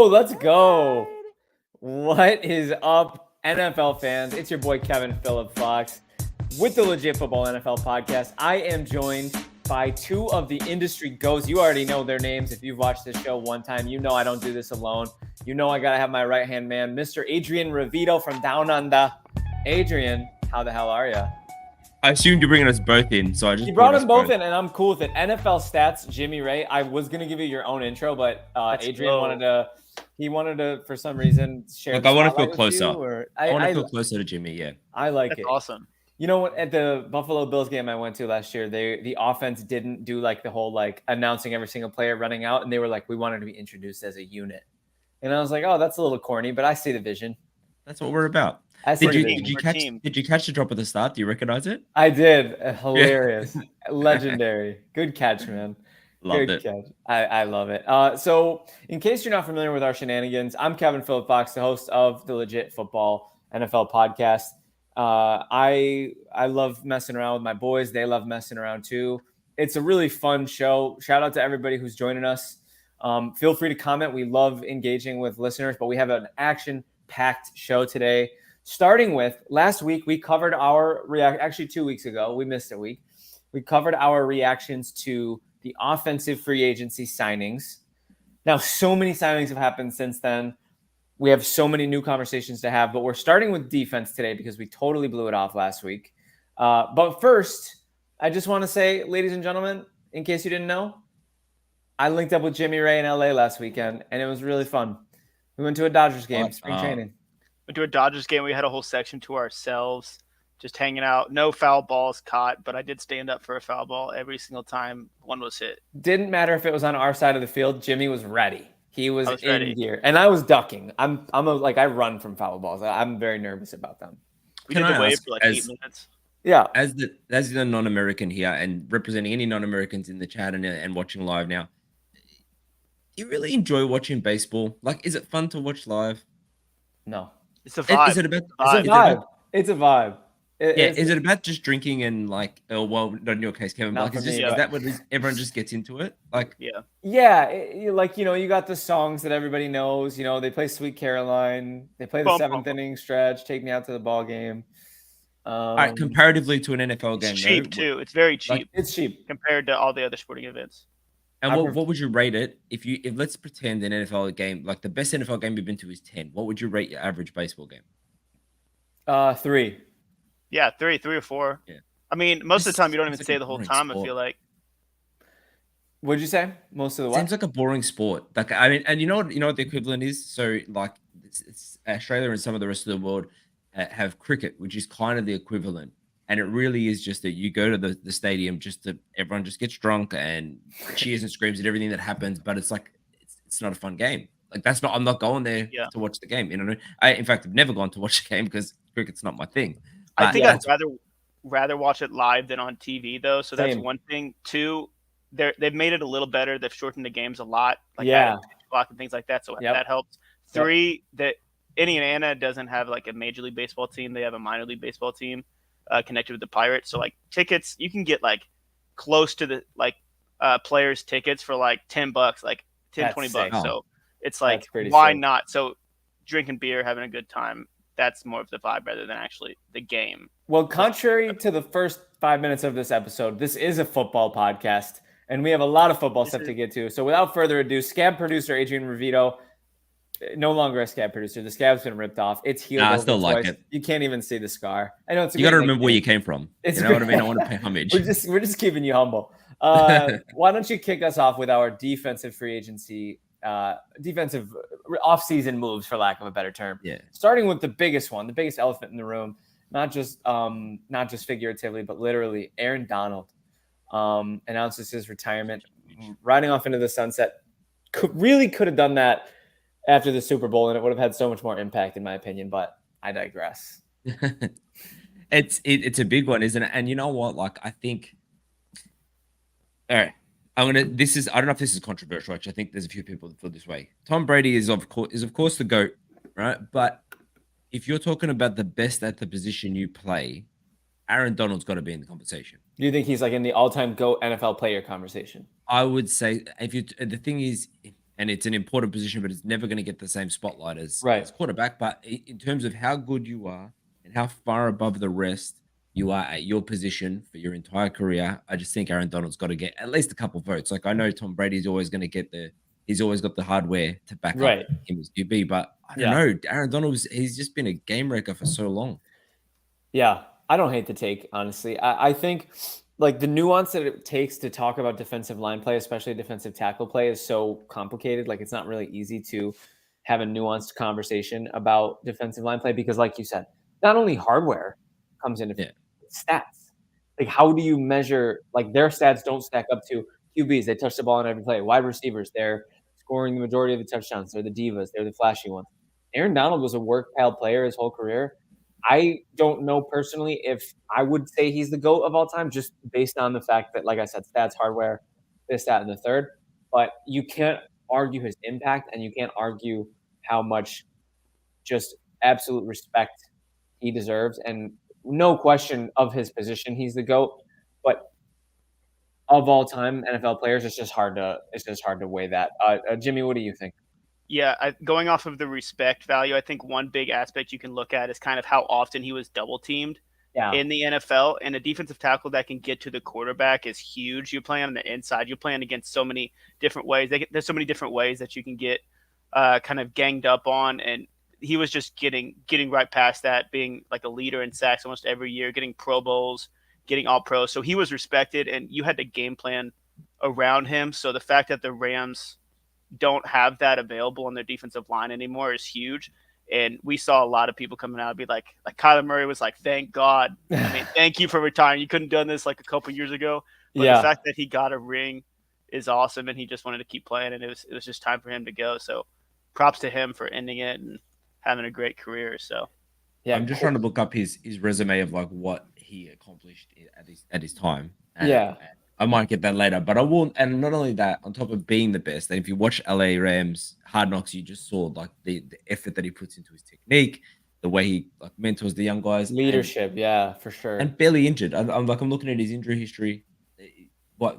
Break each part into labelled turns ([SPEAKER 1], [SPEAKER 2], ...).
[SPEAKER 1] Oh, let's go. What is up, NFL fans? It's your boy Kevin Phillip Fox with the Legit Football NFL podcast. I am joined by two of the industry goats. You already know their names. If you've watched this show one time, you know I don't do this alone. You know I got to have my right-hand man, Mr. Adrian Revito from Down Under. Adrian, how the hell are you?
[SPEAKER 2] I assumed you're bringing us both in, so I just
[SPEAKER 1] brought them both in, and I'm cool with it. NFL stats, Jimmy Ray. I was gonna give you your own intro, but Adrian wanted to, for some reason, share.
[SPEAKER 2] Look, I want to feel closer. I want to feel closer to Jimmy. Yeah,
[SPEAKER 1] I like it.
[SPEAKER 3] Awesome.
[SPEAKER 1] You know what? At the Buffalo Bills game I went to last year, the offense didn't do like the whole like announcing every single player running out, and they were like, we wanted to be introduced as a unit, and I was like, oh, that's a little corny, but I see the vision.
[SPEAKER 2] That's what we're about. Did you catch the drop at the start? Do you recognize it?
[SPEAKER 1] I did. Hilarious. Legendary. Good catch, man.
[SPEAKER 2] Loved it.
[SPEAKER 1] Catch. I love it. So in case you're not familiar with our shenanigans, I'm Kevin Phillip Fox, the host of the Legit Football NFL podcast. I love messing around with my boys. They love messing around too. It's a really fun show. Shout out to everybody who's joining us. Feel free to comment. We love engaging with listeners, but we have an action-packed show today. Starting with last week, we covered our actually 2 weeks ago. We missed a week. We covered our reactions to the offensive free agency signings. Now, so many signings have happened since then. We have so many new conversations to have, but we're starting with defense today because we totally blew it off last week. But first, I just want to say, ladies and gentlemen, in case you didn't know, I linked up with Jimmy Ray in LA last weekend, and it was really fun. We went to a Dodgers game, spring training.
[SPEAKER 3] Went to a Dodgers game. We had a whole section to ourselves, just hanging out. No foul balls caught, but I did stand up for a foul ball every single time one was hit.
[SPEAKER 1] Didn't matter if it was on our side of the field. Jimmy was ready. He was in gear, and I was ducking. I run from foul balls. I'm very nervous about them.
[SPEAKER 3] We did the wave for like 8 minutes.
[SPEAKER 1] Yeah.
[SPEAKER 2] As the non-American here and representing any non-Americans in the chat and watching live now, do you really enjoy watching baseball? Like, is it fun to watch live?
[SPEAKER 1] No.
[SPEAKER 3] It's a vibe.
[SPEAKER 1] It's a vibe. Is
[SPEAKER 2] it about just drinking and like, well, not in your case, Kevin, but like, is that what everyone just gets into it? Like,
[SPEAKER 1] you got the songs that everybody knows. You know, they play Sweet Caroline. They play the seventh inning stretch. Take me out to the ball game.
[SPEAKER 2] All right, comparatively to an NFL game,
[SPEAKER 3] it's cheap too. It's very cheap.
[SPEAKER 1] Like, it's cheap
[SPEAKER 3] compared to all the other sporting events.
[SPEAKER 2] And what would you rate it if let's pretend an NFL game, like the best NFL game you've been to is 10. What would you rate your average baseball game?
[SPEAKER 1] 3.
[SPEAKER 3] Yeah, 3 or 4. Yeah. I mean, most of the time you don't even say the whole time.
[SPEAKER 2] Sport.
[SPEAKER 3] I feel like.
[SPEAKER 1] What'd you say? Most of the what?
[SPEAKER 2] Seems like a boring sport. Like, I mean, and you know what the equivalent is. So like, it's Australia and some of the rest of the world have cricket, which is kind of the equivalent. And it really is just that you go to the stadium everyone just gets drunk and cheers and screams at everything that happens. But it's like, it's not a fun game. Like I'm not going there to watch the game. You know, in fact, I've never gone to watch a game because cricket's not my thing.
[SPEAKER 3] I think I'd rather watch it live than on TV though. So that's one thing. 2, they've made it a little better. They've shortened the games a lot. Like clock and things like that. So that helps. 3, that Indiana doesn't have like a Major League Baseball team. They have a minor league baseball team. Connected with the Pirates, so like tickets, you can get like close to the players' tickets for like $10, like $20. So it's like, why not? So drinking beer, having a good time, that's more of the vibe rather than actually the game.
[SPEAKER 1] Well, contrary to the first 5 minutes of this episode, this is a football podcast, and we have a lot of football stuff to get to. So without further ado, Scab producer Adrian Revito. No longer a scab producer. The scab's been ripped off. It's healed.
[SPEAKER 2] I still like it.
[SPEAKER 1] You can't even see the scar. I know it's.
[SPEAKER 2] You got to remember where you came from. You know what I mean? I want to pay homage.
[SPEAKER 1] We're just keeping you humble. Why don't you kick us off with our defensive free agency, defensive off-season moves, for lack of a better term.
[SPEAKER 2] Yeah.
[SPEAKER 1] Starting with the biggest one, the biggest elephant in the room, not just figuratively, but literally. Aaron Donald announces his retirement, riding off into the sunset. Could have done that after the Super Bowl, and it would have had so much more impact, in my opinion, but I digress.
[SPEAKER 2] It's a big one, isn't it? And you know what? Like, I think, all right, I don't know if this is controversial, actually. I think there's a few people that feel this way. Tom Brady is of course the GOAT, right? But if you're talking about the best at the position you play, Aaron Donald's got to be in the conversation.
[SPEAKER 1] Do you think he's like in the all-time GOAT NFL player conversation?
[SPEAKER 2] I would say the thing is, and it's an important position, but it's never going to get the same spotlight as quarterback. But in terms of how good you are and how far above the rest you are at your position for your entire career, I just think Aaron Donald's got to get at least a couple votes. Like I know Tom Brady's always going to get he's always got the hardware to back up him as QB, but I don't know. Aaron Donald, he's just been a game wrecker for so long.
[SPEAKER 1] Yeah, I don't hate the take, honestly. I think like the nuance that it takes to talk about defensive line play, especially defensive tackle play, is so complicated. Like it's not really easy to have a nuanced conversation about defensive line play because, like you said, not only hardware comes into stats. Like how do you measure? Like their stats don't stack up to QBs. They touch the ball on every play. Wide receivers, they're scoring the majority of the touchdowns. They're the divas. They're the flashy ones. Aaron Donald was a work pal player his whole career. I don't know personally if I would say he's the GOAT of all time, just based on the fact that, like I said, stats, hardware, this, that, and the third. But you can't argue his impact, and you can't argue how much just absolute respect he deserves. And no question of his position, he's the GOAT. But of all time NFL players, it's just hard to weigh that. Jimmy, what do you think?
[SPEAKER 3] Yeah, going off of the respect value, I think one big aspect you can look at is kind of how often he was double teamed in the NFL. And a defensive tackle that can get to the quarterback is huge. You're playing on the inside. You're playing against so many different ways. There's so many different ways that you can get kind of ganged up on. And he was just getting right past that, being like a leader in sacks almost every year, getting Pro Bowls, getting all pro. So he was respected, and you had to game plan around him. So the fact that the Rams don't have that available on their defensive line anymore is huge. And we saw a lot of people coming out and be like Kyler Murray was like, thank God. I mean, thank you for retiring. You couldn't have done this like a couple years ago. But the fact that he got a ring is awesome, and he just wanted to keep playing, and it was just time for him to go. So props to him for ending it and having a great career. So
[SPEAKER 2] yeah, I'm just trying to look up his resume of like what he accomplished at his time. And I might get that later, but I won't. And not only that, on top of being the best, and if you watch LA Rams Hard Knocks, you just saw like the effort that he puts into his technique, the way he like mentors the young guys,
[SPEAKER 1] leadership, for sure,
[SPEAKER 2] and barely injured. I'm looking at his injury history.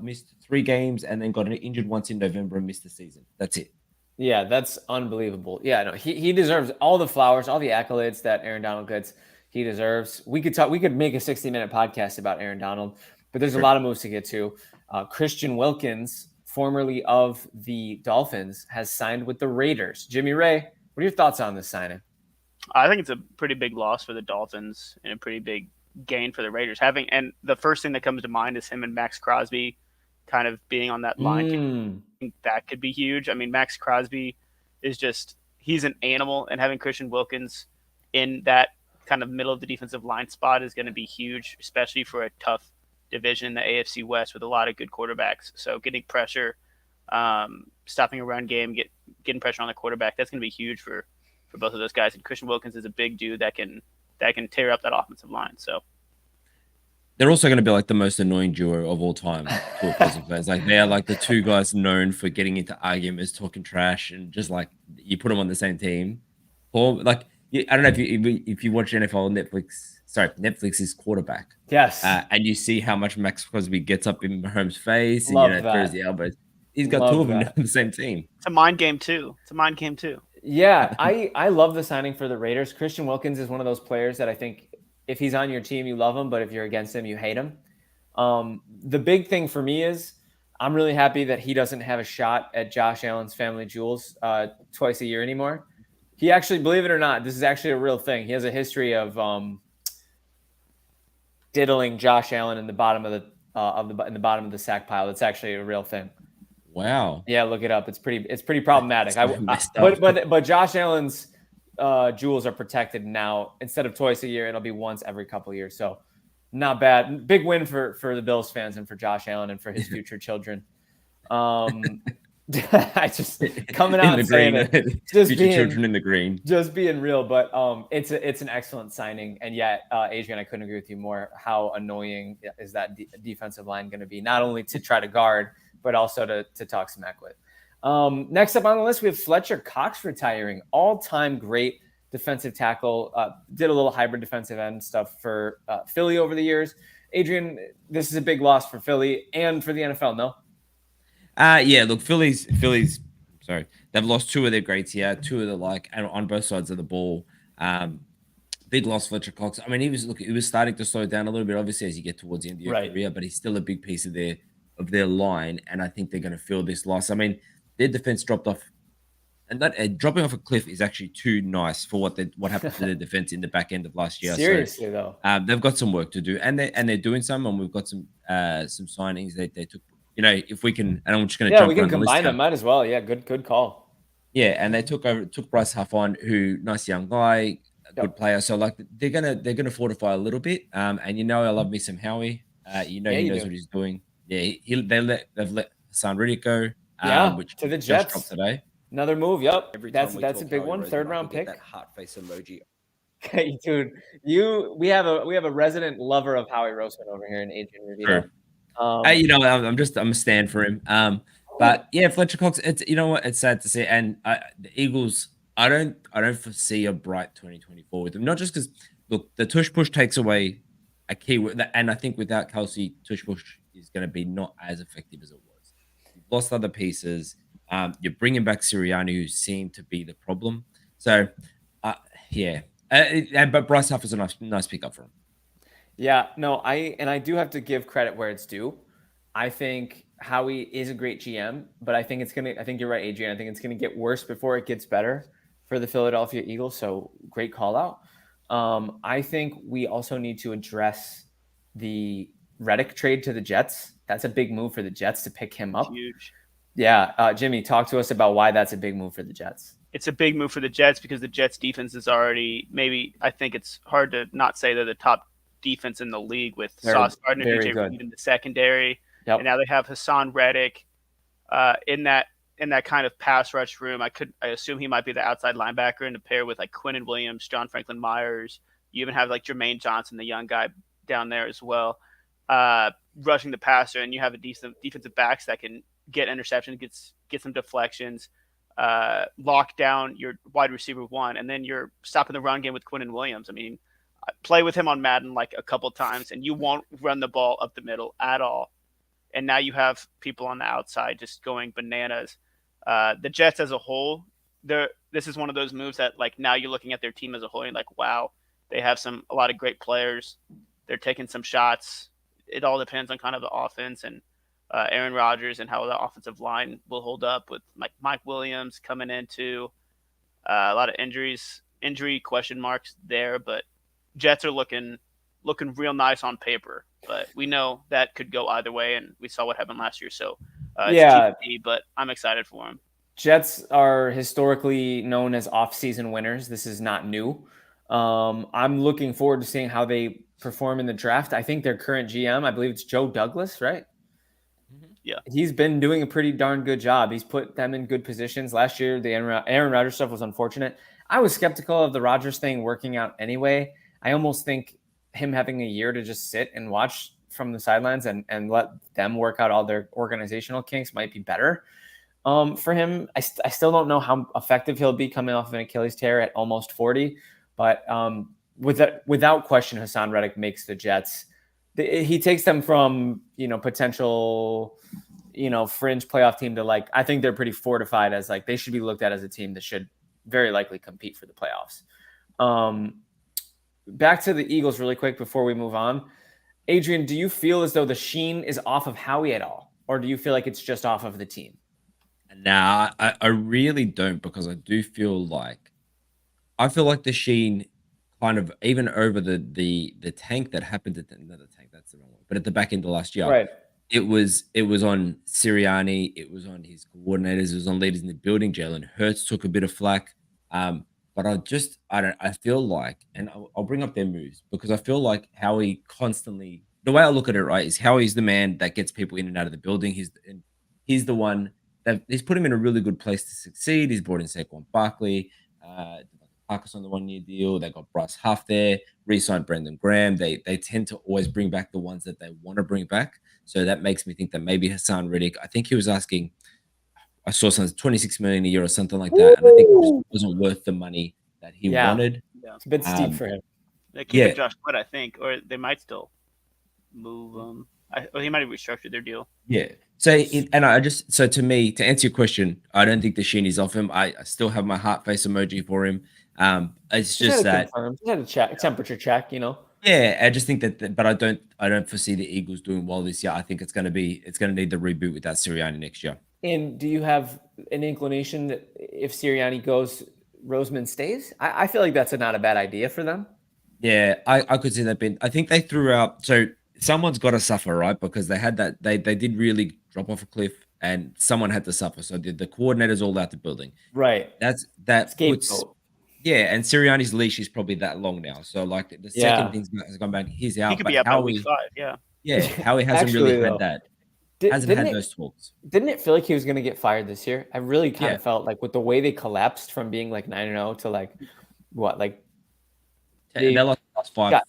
[SPEAKER 2] Missed 3 games and then got injured once in November and missed the season. That's it.
[SPEAKER 1] Yeah, that's unbelievable. Yeah, no, he deserves all the flowers, all the accolades that Aaron Donald gets. He deserves. We could make a 60-minute podcast about Aaron Donald. But there's a lot of moves to get to. Christian Wilkins, formerly of the Dolphins, has signed with the Raiders. Jimmy Ray, what are your thoughts on this signing?
[SPEAKER 3] I think it's a pretty big loss for the Dolphins and a pretty big gain for the Raiders. And the first thing that comes to mind is him and Max Crosby kind of being on that line. I think that could be huge. I mean, Max Crosby is he's an animal, and having Christian Wilkins in that kind of middle of the defensive line spot is going to be huge, especially for a tough division in the AFC West with a lot of good quarterbacks. So getting pressure, stopping a run game, getting pressure on the quarterback, that's going to be huge for both of those guys. And Christian Wilkins is a big dude that can tear up that offensive line. So
[SPEAKER 2] they're also going to be like the most annoying duo of all time. Like they are like the two guys known for getting into arguments, talking trash, and just like you put them on the same team. Or like I don't know if you watch NFL on Netflix. Sorry, Netflix is Quarterback.
[SPEAKER 1] Yes.
[SPEAKER 2] And you see how much Max Crosby gets up in Mahomes' face and throws the elbows. He's got 2 of them on the same team.
[SPEAKER 3] It's a mind game too.
[SPEAKER 1] Yeah, I love the signing for the Raiders. Christian Wilkins is one of those players that I think if he's on your team, you love him, but if you're against him, you hate him. The big thing for me is I'm really happy that he doesn't have a shot at Josh Allen's family jewels twice a year anymore. He actually, believe it or not, this is actually a real thing. He has a history of diddling Josh Allen in the bottom of the sack pile. It's actually a real thing.
[SPEAKER 2] Wow.
[SPEAKER 1] Yeah, look it up. It's pretty problematic. But Josh Allen's jewels are protected now. Instead of twice a year, it'll be once every couple of years. So not bad. Big win for the Bills fans and for Josh Allen and for his future children. I just coming out and saying it, just being
[SPEAKER 2] children in the green,
[SPEAKER 1] just being real. But it's an excellent signing, and yet, Adrian, I couldn't agree with you more. How annoying is that defensive line going to be? Not only to try to guard, but also to talk smack with. Next up on the list, we have Fletcher Cox retiring, all-time great defensive tackle. Did a little hybrid defensive end stuff for Philly over the years. Adrian, this is a big loss for Philly and for the NFL. No.
[SPEAKER 2] Yeah, look, Philly's So they've lost two of their greats here, two of the and on both sides of the ball. Big loss, Fletcher Cox. I mean, he was starting to slow down a little bit, obviously, as you get towards the end of your career, but he's still a big piece of their line, and I think they're going to feel this loss. I mean, their defense dropped off, and that dropping off a cliff is actually too nice for what happened to their defense in the back end of last year.
[SPEAKER 1] Seriously, though,
[SPEAKER 2] they've got some work to do, and they're doing some, and we've got some signings that they took. If we can, and I'm just going to jump.
[SPEAKER 1] We can combine them. Might as well. Yeah, good call.
[SPEAKER 2] Yeah, and they took Bryce Huff on, who nice young guy. Good player, so they're gonna fortify a little bit. And I love me some Howie. He knows what he's doing. Yeah, they've let Hassan Riddick go. Which
[SPEAKER 1] to the Jets
[SPEAKER 2] dropped today.
[SPEAKER 1] Another move. Yep, that's a big one. Third round pick.
[SPEAKER 4] That heart face emoji.
[SPEAKER 1] Okay, dude, we have a resident lover of Howie Roseman over here in Adrian Rivera.
[SPEAKER 2] I'm a stand for him. But yeah, Fletcher Cox. It's it's sad to see, and the Eagles. I don't foresee a bright 2024 with them. Not just because look, the tush push takes away a key, and I think without Kelsey, tush push is going to be not as effective as it was. You've lost other pieces. You're bringing back Sirianni, who seemed to be the problem. So, but Bryce Huff is a nice pickup for him.
[SPEAKER 1] Yeah, no, I do have to give credit where it's due. I think Howie is a great GM, but I think you're right, Adrian. I think it's gonna get worse before it gets better for the Philadelphia Eagles. So great call out. I think we also need to address the Reddick trade to the Jets. That's a big move for the Jets to pick him up.
[SPEAKER 3] Huge.
[SPEAKER 1] Yeah. Jimmy, talk to us about why that's a big move for the Jets.
[SPEAKER 3] It's a big move for the Jets because the Jets defense is already I think it's hard to not say they're the top defense in the league with Sauce Gardner, DJ Reed in the secondary. Yep. And now they have Hassan Reddick in that kind of pass rush room. I assume he might be the outside linebacker in the pair with Quinnen Williams, John Franklin Myers. You even have Jermaine Johnson, the young guy down there as well, rushing the passer, and you have a decent defensive backs that can get interceptions, get some deflections, lock down your wide receiver one, and then you're stopping the run game with Quinnen Williams. I mean, play with him on Madden a couple times, and you won't run the ball up the middle at all. And now you have people on the outside just going bananas. The Jets as a whole, this is one of those moves that now you're looking at their team as a whole and wow, they have a lot of great players. They're taking some shots. It all depends on kind of the offense and Aaron Rodgers and how the offensive line will hold up with Mike Williams coming into a lot of injury question marks there, but Jets are looking real nice on paper, but we know that could go either way, and we saw what happened last year. So it's TBD, but I'm excited for him.
[SPEAKER 1] Jets are historically known as off-season winners. This is not new. I'm looking forward to seeing how they perform in the draft. I think their current GM, I believe it's Joe Douglas, right?
[SPEAKER 3] Yeah.
[SPEAKER 1] He's been doing a pretty darn good job. He's put them in good positions. Last year, the Aaron Rodgers stuff was unfortunate. I was skeptical of the Rodgers thing working out anyway. I almost think him having a year to just sit and watch from the sidelines and let them work out all their organizational kinks might be better for him. I still don't know how effective he'll be coming off of an Achilles tear at almost 40, but without question, Hassan Reddick makes the Jets. He takes them from, potential, fringe playoff team to I think they're pretty fortified as they should be looked at as a team that should very likely compete for the playoffs. Back to the Eagles really quick before we move on. Adrian, do you feel as though the sheen is off of Howie at all? Or do you feel like it's just off of the team?
[SPEAKER 2] Nah, I really don't, because I do feel like the sheen kind of even over the tank that happened at another tank, that's the wrong one, but at the back end of last year.
[SPEAKER 1] Right.
[SPEAKER 2] It was on Sirianni, it was on his coordinators, it was on leaders in the building. Jalen Hurts took a bit of flack. But I feel like, and I'll bring up their moves, because I feel like Howie constantly, the way I look at it, right, is Howie's the man that gets people in and out of the building. He's the one that he's put him in a really good place to succeed. He's brought in Saquon Barkley, Marcus on the 1-year deal. They got Bryce Huff there, re-signed Brendan Graham. They tend to always bring back the ones that they want to bring back. So that makes me think that maybe Hassan Reddick, I think he was asking, I saw something $26 million a year or something like that, and I think it just wasn't worth the money that he wanted.
[SPEAKER 3] Yeah.
[SPEAKER 1] It's a bit steep for him.
[SPEAKER 3] They keep Josh Sweat, I think, or they might still move him. He might have restructured their deal.
[SPEAKER 2] Yeah. So to me, to answer your question, I don't think the sheen is off him. I still have my heart face emoji for him. It's just that
[SPEAKER 1] he had a check, temperature check, you know.
[SPEAKER 2] Yeah, I just think that, but I don't foresee the Eagles doing well this year. I think it's going to need the reboot with that Sirianni next year.
[SPEAKER 1] And do you have an inclination that if Sirianni goes, Roseman stays? I feel like that's not a bad idea for them.
[SPEAKER 2] Yeah, I could see that being. I think they threw out. So someone's got to suffer, right? Because they had that. They did really drop off a cliff, and someone had to suffer. So the coordinators all out the building.
[SPEAKER 1] Right.
[SPEAKER 2] That puts. Yeah, and Sirianni's leash is probably that long now. So like the second thing's has gone back, he's out.
[SPEAKER 3] He could be out by week 5. Yeah.
[SPEAKER 2] Yeah, Howie hasn't really had that. Hasn't had those talks.
[SPEAKER 1] Didn't it feel like he was going to get fired this year? I really kind of felt like with the way they collapsed from being like 9-0 to like what, like
[SPEAKER 2] they're like five.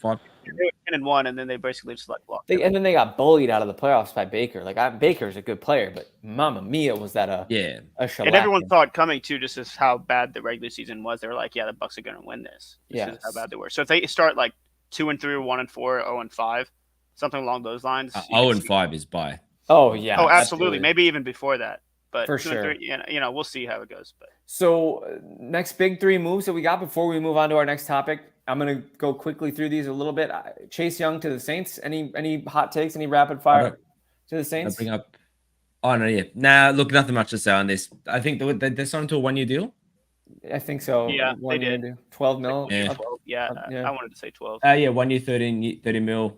[SPEAKER 3] They were 10-1, and then they basically just like lost.
[SPEAKER 1] And then they got bullied out of the playoffs by Baker. Like Baker's a good player, but Mamma Mia, was that a shellacking.
[SPEAKER 3] And everyone saw it coming too, just as how bad the regular season was. They were like, "Yeah, the Bucs are going to win this." This is how bad they were. So if they start like 2-3, 1-4, 0-5, something along those lines.
[SPEAKER 2] 0-5 is bye.
[SPEAKER 1] Oh yeah.
[SPEAKER 3] Oh, absolutely. Maybe even before that. But
[SPEAKER 1] for sure,
[SPEAKER 3] 3, we'll see how it goes. But
[SPEAKER 1] so next big 3 moves that we got before we move on to our next topic. I'm gonna go quickly through these a little bit. Chase Young to the Saints. Any hot takes? Any rapid fire to the Saints?
[SPEAKER 2] Bring up. Oh no, yeah. Nah, look, nothing much to say on this. I think they signed to a 1-year deal.
[SPEAKER 1] I think so.
[SPEAKER 3] Yeah, they did.
[SPEAKER 1] 12 mil.
[SPEAKER 3] Yeah. I wanted to say 12.
[SPEAKER 2] Yeah, 1 year, 30 mil.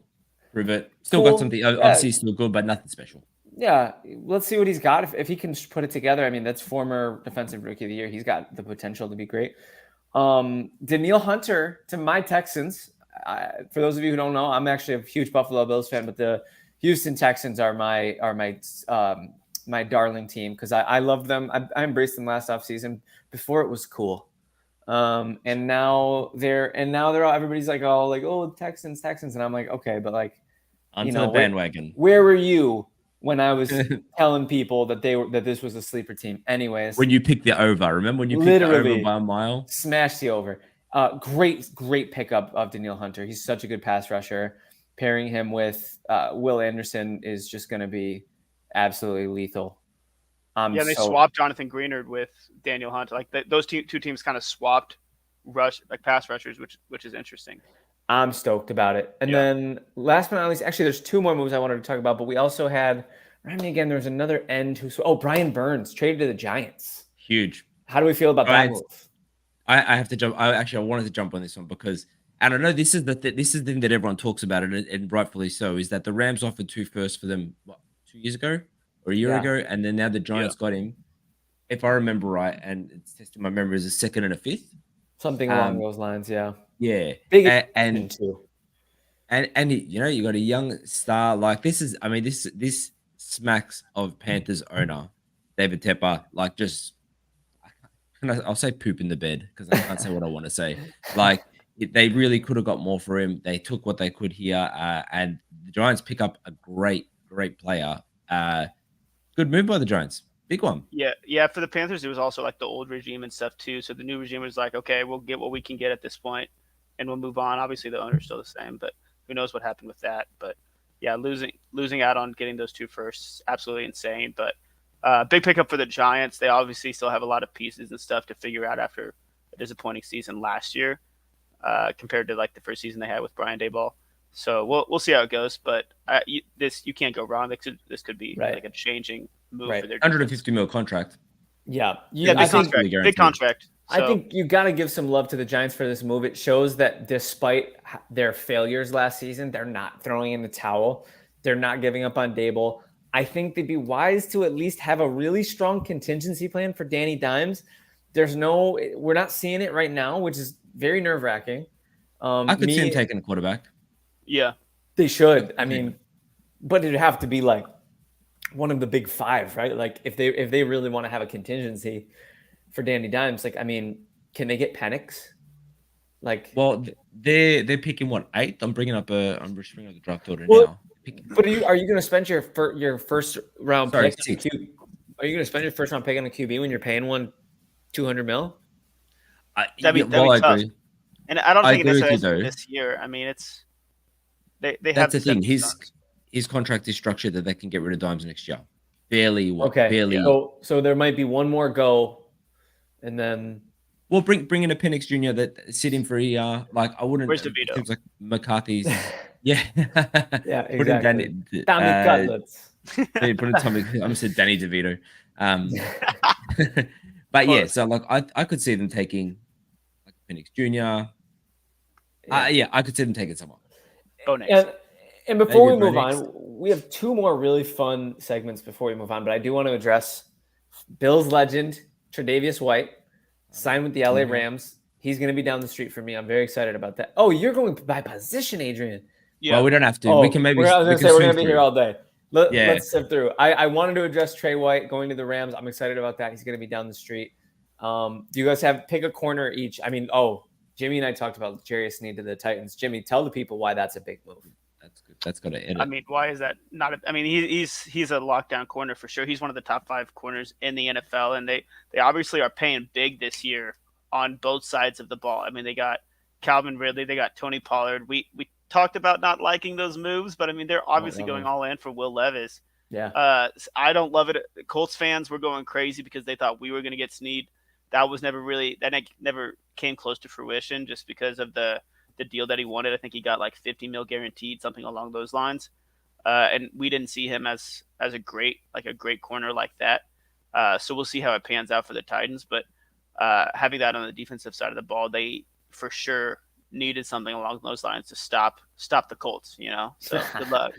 [SPEAKER 2] Prove it. Still got something. Obviously, still good, but nothing special.
[SPEAKER 1] Yeah, let's see what he's got. If he can put it together, I mean, that's former defensive rookie of the year. He's got the potential to be great. Danielle Hunter to my Texans. For those of you who don't know, I'm actually a huge Buffalo Bills fan, but the Houston Texans are my darling team because I love them. I embraced them last offseason before it was cool. And now everybody's like, oh, Texans. And I'm like, okay, but like,
[SPEAKER 2] onto the bandwagon.
[SPEAKER 1] Where were you when I was telling people that this was a sleeper team? Anyways,
[SPEAKER 2] when you picked the over, remember when you picked the over by a mile?
[SPEAKER 1] Smashed the over. Great pickup of Danielle Hunter. He's such a good pass rusher. Pairing him with Will Anderson is just going to be absolutely lethal.
[SPEAKER 3] They swapped Jonathan Greenard with Danielle Hunter. Like those two teams kind of swapped pass rushers, which is interesting.
[SPEAKER 1] I'm stoked about it. And then last but not least, actually, there's 2 more moves I wanted to talk about, but we also had, remind me again, there was another end Brian Burns traded to the Giants.
[SPEAKER 2] Huge.
[SPEAKER 1] How do we feel about that move?
[SPEAKER 2] I have to jump. I wanted to jump on this one because, and I know this is the thing that everyone talks about, and rightfully so, is that the Rams offered 2 firsts for them 2 years ago or a year ago, and then now the Giants got him. If I remember right, and it's testing my memory, is a 2nd and a 5th.
[SPEAKER 1] Something along those lines, yeah.
[SPEAKER 2] Yeah,
[SPEAKER 1] big
[SPEAKER 2] and you got a young star like this is. I mean, this smacks of Panthers owner David Tepper. Like, just I'll say poop in the bed because I can't say what I want to say. Like, they really could have got more for him. They took what they could here, and the Giants pick up a great player. Good move by the Giants. Big one.
[SPEAKER 3] Yeah. For the Panthers, it was also like the old regime and stuff too. So the new regime was like, okay, we'll get what we can get at this point, and we'll move on. Obviously, the owner's still the same, but who knows what happened with that? But yeah, losing out on getting those 2 firsts, absolutely insane. But big pickup for the Giants. They obviously still have a lot of pieces and stuff to figure out after a disappointing season last year, compared to like the first season they had with Brian Daboll. So we'll see how it goes. But you can't go wrong. This could be like a changing move for their
[SPEAKER 2] $150 million contract.
[SPEAKER 1] Yeah,
[SPEAKER 3] big contract. So.
[SPEAKER 1] I think you got to give some love to the Giants for this move. It shows that despite their failures last season, they're not throwing in the towel. They're not giving up on Daboll. I think they'd be wise to at least have a really strong contingency plan for Danny Dimes. We're not seeing it right now, which is very nerve-wracking.
[SPEAKER 2] I could see him taking a quarterback.
[SPEAKER 3] Yeah,
[SPEAKER 1] they should. I mean, but it'd have to be like one of the big 5, right? Like if they really want to have a contingency for Danny Dimes, like, I mean, can they get Penix? Like,
[SPEAKER 2] well, they're picking 8th. I'm bringing up the draft order now.
[SPEAKER 1] But are you going to spend your first round pick? Are you going to spend your first round pick on a QB when you're paying one $200 million?
[SPEAKER 3] That'd be tough. And I don't think it's this year. I mean, they
[SPEAKER 2] that's the thing. His contract is structured that they can get rid of Dimes next year. barely.
[SPEAKER 1] So there might be one more go, and then
[SPEAKER 2] we'll bring in a Penix Jr. that sit in for ER. Like I wouldn't.
[SPEAKER 3] Where's DeVito?
[SPEAKER 2] It seems like McCarthy's. Yeah,
[SPEAKER 1] exactly.
[SPEAKER 2] Put in Danny
[SPEAKER 1] Cutlets.
[SPEAKER 2] Put in Tommy. I almost said Danny DeVito. But yeah, so like I could see them taking like Penix Jr. I could see them taking someone.
[SPEAKER 1] And before we move on, we have two more really fun segments before we move on. But I do want to address Bills legend Tre'Davious White signed with the LA Rams. He's going to be down the street for me. I'm very excited about that. Oh, you're going by position, Adrian.
[SPEAKER 2] Yeah. Well, we don't have to. We can maybe.
[SPEAKER 1] We're going to be here all day. Let's sift through. I wanted to address Trey White going to the Rams. I'm excited about that. He's going to be down the street. Do you guys pick a corner each? I mean, Jimmy and I talked about Jarius Sneed to the Titans. Jimmy, tell the people why that's a big move.
[SPEAKER 2] That's good. That's got to edit.
[SPEAKER 3] I mean, why is that not? He's a lockdown corner for sure. He's one of the top 5 corners in the NFL, and they obviously are paying big this year on both sides of the ball. I mean, they got Calvin Ridley, they got Tony Pollard. We talked about not liking those moves, but I mean, they're obviously going all in for Will Levis.
[SPEAKER 1] Yeah.
[SPEAKER 3] I don't love it. Colts fans were going crazy because they thought we were going to get Sneed. That never came close to fruition just because of the deal that he wanted. I think he got like $50 million guaranteed, something along those lines. And we didn't see him as a great corner like that. So we'll see how it pans out for the Titans. But having that on the defensive side of the ball, they for sure needed something along those lines to stop the Colts, So good luck.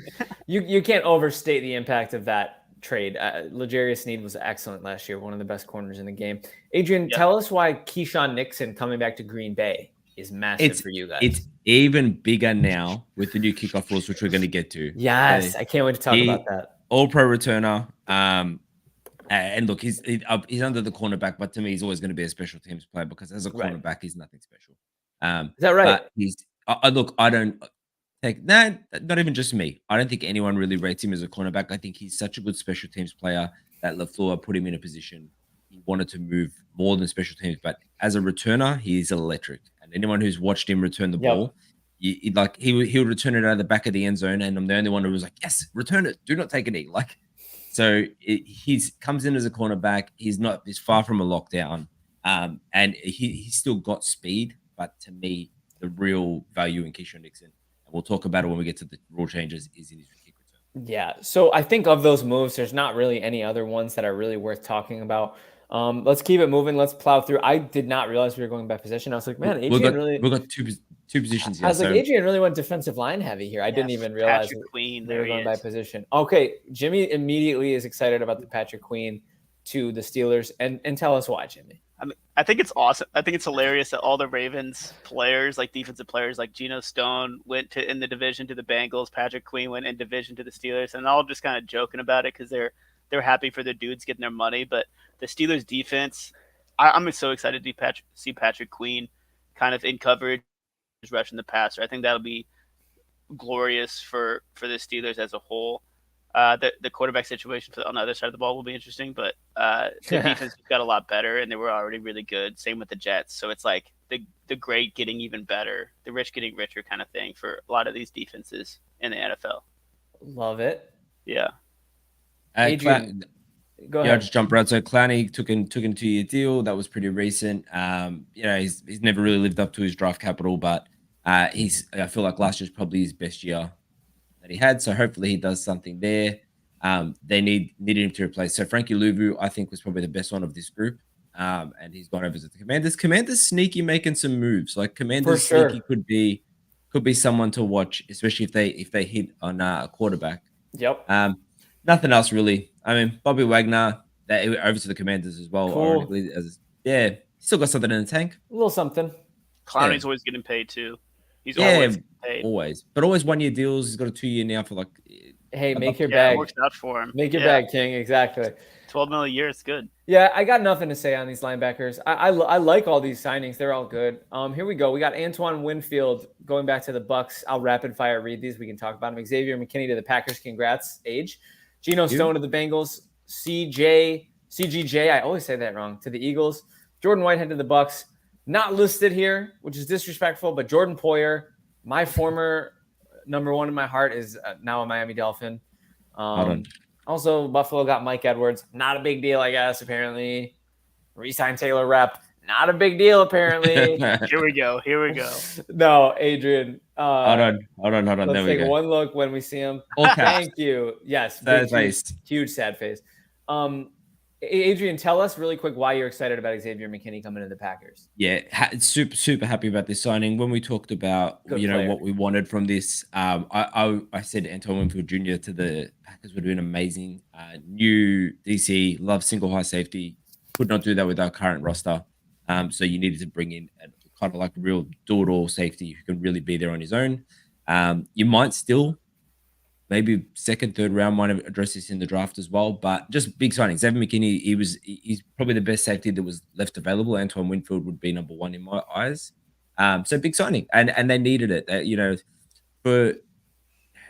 [SPEAKER 1] You can't overstate the impact of that trade. L'Jarius Sneed was excellent last year, one of the best corners in the game. Adrian, tell us why Keyshawn Nixon coming back to Green Bay is massive for you guys.
[SPEAKER 2] It's even bigger now with the new kickoff rules, which we're going to get to.
[SPEAKER 1] Yes, I can't wait to talk about that.
[SPEAKER 2] All-pro returner. And look, he's under the cornerback, but to me, he's always going to be a special teams player because as a cornerback, he's nothing special.
[SPEAKER 1] Is that right?
[SPEAKER 2] I don't take that. Not even just me. I don't think anyone really rates him as a cornerback. I think he's such a good special teams player that LaFleur put him in a position he wanted to move more than special teams. But as a returner, he is electric. And anyone who's watched him return the ball, he would return it out of the back of the end zone. And I'm the only one who was like, yes, return it. Do not take a knee. So he's comes in as a cornerback. He's far from a lockdown. And he's still got speed. But to me, the real value in Keyshawn Nixon, and we'll talk about it when we get to the rule changes, is in his kick return.
[SPEAKER 1] Yeah. So I think of those moves, there's not really any other ones that are really worth talking about. Let's keep it moving. Let's plow through. I did not realize we were going by position. I was like, man, Adrian
[SPEAKER 2] we've got two positions here.
[SPEAKER 1] I was like, Adrian really went defensive line heavy here. I didn't even realize
[SPEAKER 3] Patrick Queen,
[SPEAKER 1] they were going by position. Okay. Jimmy immediately is excited about the Patrick Queen to the Steelers. And tell us why, Jimmy.
[SPEAKER 3] I mean, I think it's awesome. I think it's hilarious that all the Ravens players, like defensive players, like Geno Stone went in the division to the Bengals. Patrick Queen went in division to the Steelers, and all just kind of joking about it because they're happy for the dudes getting their money. But the Steelers defense, I'm so excited to see Patrick Queen kind of in coverage, rushing the passer. I think that'll be glorious for the Steelers as a whole. The quarterback situation on the other side of the ball will be interesting, but the defense got a lot better, and they were already really good. Same with the Jets. So it's like the great getting even better, the rich getting richer kind of thing for a lot of these defenses in the NFL.
[SPEAKER 1] Love it.
[SPEAKER 3] Yeah.
[SPEAKER 1] Adrian, go ahead.
[SPEAKER 2] Yeah, I'll just jump right. So Clowney took an 2-year deal. That was pretty recent. He's never really lived up to his draft capital, but I feel like last year's probably his best year that he had. So hopefully he does something there. They needed him to replace. So Frankie Louvu, I think, was probably the best one of this group. And he's gone over to the Commanders. Commanders sneaky making some moves. Like Commanders sneaky could be someone to watch, especially if they hit on a quarterback.
[SPEAKER 1] Yep.
[SPEAKER 2] Nothing else really. I mean, Bobby Wagner, over to the Commanders as well.
[SPEAKER 1] Cool.
[SPEAKER 2] Ironically, still got something in the tank.
[SPEAKER 1] A little something.
[SPEAKER 3] Clowney's always getting paid too. He's always paid.
[SPEAKER 2] Always. But always 1-year deals. He's got a 2-year now for
[SPEAKER 1] hey, make your bag.
[SPEAKER 3] It works out for him.
[SPEAKER 1] Make your bag, King. Exactly.
[SPEAKER 3] $12 million a year. It's good.
[SPEAKER 1] Yeah, I got nothing to say on these linebackers. I like all these signings. They're all good. Here we go. We got Antoine Winfield going back to the Bucks. I'll rapid fire read these. We can talk about them. Xavier McKinney to the Packers. Congrats, Age. Geno Stone to the Bengals. CGJ, I always say that wrong, to the Eagles. Jordan Whitehead to the Bucks. Not listed here, which is disrespectful, but Jordan Poyer, my former number one in my heart, is now a Miami Dolphin. Also, Buffalo got Mike Edwards. Not a big deal, I guess, apparently. Re-sign Taylor Rep. Not a big deal, apparently.
[SPEAKER 3] Here we go.
[SPEAKER 1] No, Adrian.
[SPEAKER 2] Hold on.
[SPEAKER 1] Let's
[SPEAKER 2] There we
[SPEAKER 1] take
[SPEAKER 2] go.
[SPEAKER 1] one look when we see him.
[SPEAKER 2] All caps.
[SPEAKER 1] Thank you. Yes.
[SPEAKER 2] Sad face.
[SPEAKER 1] Huge sad face. Adrian, tell us really quick why you're excited about Xavier McKinney coming to the Packers.
[SPEAKER 2] Yeah, super happy about this signing. When we talked about what we wanted from this, I said Antoine Winfield Jr. to the Packers would have been amazing. New DC, love single high safety. Could not do that with our current roster. So you needed to bring in kind of like a real do-it-all safety who can really be there on his own. You might still maybe second, third round might have addressed this in the draft as well, but just big signing. Xavier McKinney, he's probably the best safety that was left available. Antoine Winfield would be number one in my eyes. So big signing, and they needed it. For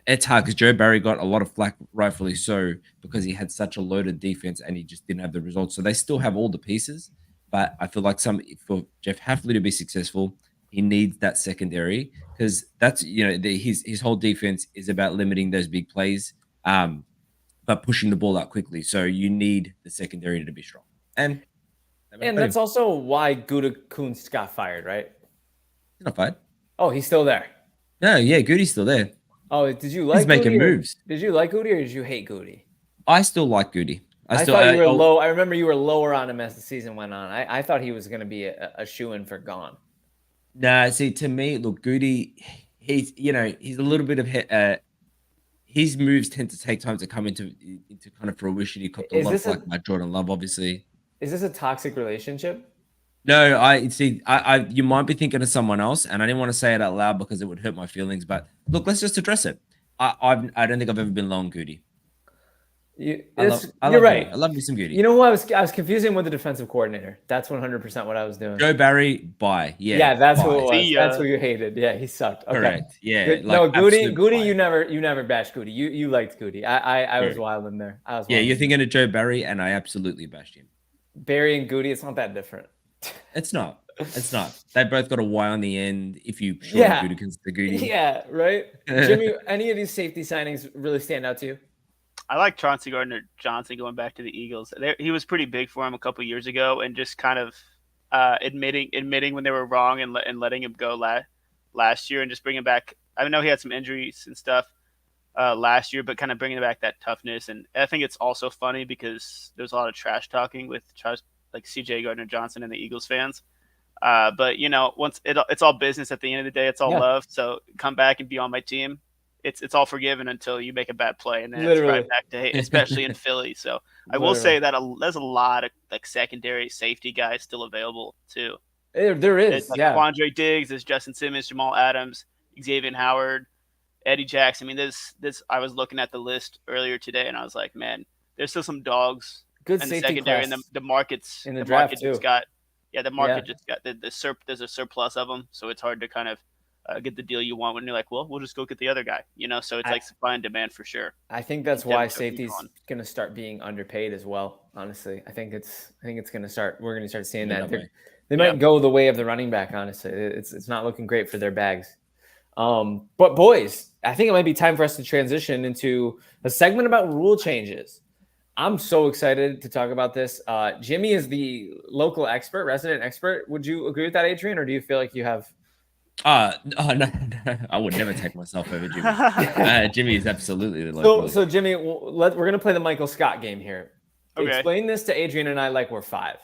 [SPEAKER 2] it's hard because Joe Barry got a lot of flack, rightfully so, because he had such a loaded defense and he just didn't have the results. So they still have all the pieces, but I feel like for Jeff Hafley to be successful, he needs that secondary because that's his whole defense is about limiting those big plays, but pushing the ball out quickly. So you need the secondary to be strong, and
[SPEAKER 1] that's also why Gutekunst got fired, right?
[SPEAKER 2] He's not fired.
[SPEAKER 1] Oh, he's still there.
[SPEAKER 2] No, yeah, Goody's still there.
[SPEAKER 1] Oh, did you like?
[SPEAKER 2] He's making moves.
[SPEAKER 1] Did you like Goody or did you hate Goody?
[SPEAKER 2] I still like Goody.
[SPEAKER 1] I thought you were low. I remember you were lower on him as the season went on. I thought he was going to be a shoo-in for gone.
[SPEAKER 2] Nah, see, to me, look, Goody, he's a little bit of his moves tend to take time to come into kind of fruition. He copped a lot of flack like Jordan Love, obviously.
[SPEAKER 1] Is this a toxic relationship?
[SPEAKER 2] No, I you might be thinking of someone else, and I didn't want to say it out loud because it would hurt my feelings. But look, let's just address it. I don't think I've ever been low on Goody.
[SPEAKER 1] You're
[SPEAKER 2] right. I love me some Goody.
[SPEAKER 1] You know what? I was confusing with the defensive coordinator. That's 100% what I was doing.
[SPEAKER 2] Joe Barry, bye.
[SPEAKER 1] Yeah, that's who it was. That's who you hated. Yeah, he sucked. Okay.
[SPEAKER 2] Correct. Yeah.
[SPEAKER 1] Goody, you never bashed Goody. You liked Goody. I was wild in there.
[SPEAKER 2] You're thinking of Joe Barry, and I absolutely bashed him.
[SPEAKER 1] Barry and Goody, it's not that different.
[SPEAKER 2] It's not. They both got a Y on the end. If you Gutekunst the Goody.
[SPEAKER 1] Yeah, right. Jimmy, any of these safety signings really stand out to you?
[SPEAKER 3] I like Chauncey Gardner-Johnson going back to the Eagles. He was pretty big for him a couple years ago, and just kind of admitting when they were wrong and letting him go last year and just bringing back. I know he had some injuries and stuff last year, but kind of bringing back that toughness. And I think it's also funny because there's a lot of trash talking with like CJ Gardner-Johnson and the Eagles fans. But once it's all business at the end of the day, it's all love. So come back and be on my team. It's all forgiven until you make a bad play, and then it's right back to hate, especially in Philly. So I will say that there's a lot of like secondary safety guys still available too.
[SPEAKER 1] There is,
[SPEAKER 3] Quandre Diggs, there's Justin Simmons, Jamal Adams, Xavier Howard, Eddie Jackson. I mean, this. I was looking at the list earlier today, and I was like, man, there's still some dogs.
[SPEAKER 1] Good
[SPEAKER 3] in
[SPEAKER 1] safety
[SPEAKER 3] the secondary,
[SPEAKER 1] class
[SPEAKER 3] and the markets
[SPEAKER 1] in the draft
[SPEAKER 3] market
[SPEAKER 1] too.
[SPEAKER 3] Just got there's a surplus of them, so it's hard to kind of get the deal you want when you're like, well, we'll just go get the other guy, So it's like supply and demand for sure.
[SPEAKER 1] I think that's why safety's going to start being underpaid as well. Honestly, I think it's going to start. We're going to start seeing that. They might go the way of the running back. Honestly, it's not looking great for their bags. But boys, I think it might be time for us to transition into a segment about rule changes. I'm so excited to talk about this. Jimmy is the local expert, resident expert. Would you agree with that, Adrian, or do you feel like you have?
[SPEAKER 2] No, I would never take myself over Jimmy. Jimmy is absolutely the local.
[SPEAKER 1] So Jimmy, we're gonna play the Michael Scott game here.
[SPEAKER 3] Okay.
[SPEAKER 1] Explain this to Adrian and I like we're 5.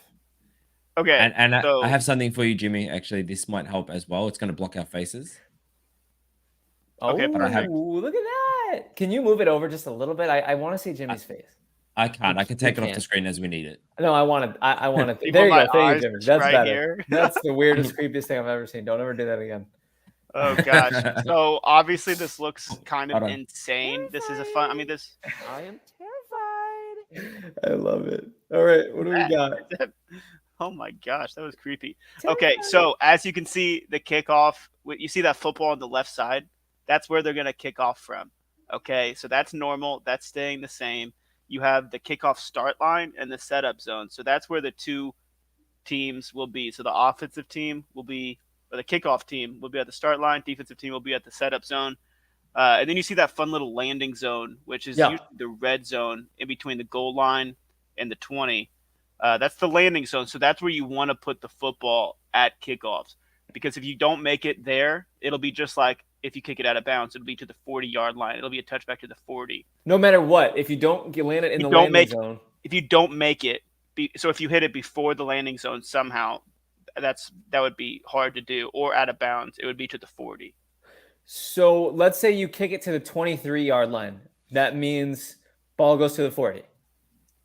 [SPEAKER 3] Okay.
[SPEAKER 2] And I have something for you, Jimmy. Actually, this might help as well. It's going to block our faces.
[SPEAKER 1] Okay, but look at that. Can you move it over just a little bit? I want to see Jimmy's face.
[SPEAKER 2] I can't. I can take it off the screen as we need it.
[SPEAKER 1] No, I want to. I want to. There you go. Thank you, Jimmy. That's
[SPEAKER 3] right
[SPEAKER 1] better.
[SPEAKER 3] Here.
[SPEAKER 1] That's the weirdest, creepiest thing I've ever seen. Don't ever do that again.
[SPEAKER 3] Oh gosh. So obviously this looks kind of insane. This is a fun. I mean, this.
[SPEAKER 1] I am terrified. I love it. All right, what do we got?
[SPEAKER 3] Oh my gosh, that was creepy. Okay, so as you can see, the kickoff. You see that football on the left side? That's where they're gonna kick off from. Okay, so that's normal. That's staying the same. You have the kickoff start line and the setup zone. So that's where the two teams will be. So the offensive team will be, or the kickoff team will be at the start line. Defensive team will be at the setup zone. And then you see that fun little landing zone, which is usually the red zone in between the goal line and the 20. That's the landing zone. So that's where you want to put the football at kickoffs. Because if you don't make it there, it'll be just like if you kick it out of bounds, it'll be to the 40-yard line. It'll be a touchback to the 40.
[SPEAKER 1] No matter what, if you don't land it in the landing zone.
[SPEAKER 3] If you don't make it, so if you hit it before the landing zone somehow, that would be hard to do. Or out of bounds, it would be to the 40.
[SPEAKER 1] So let's say you kick it to the 23-yard line. That means ball goes to the 40.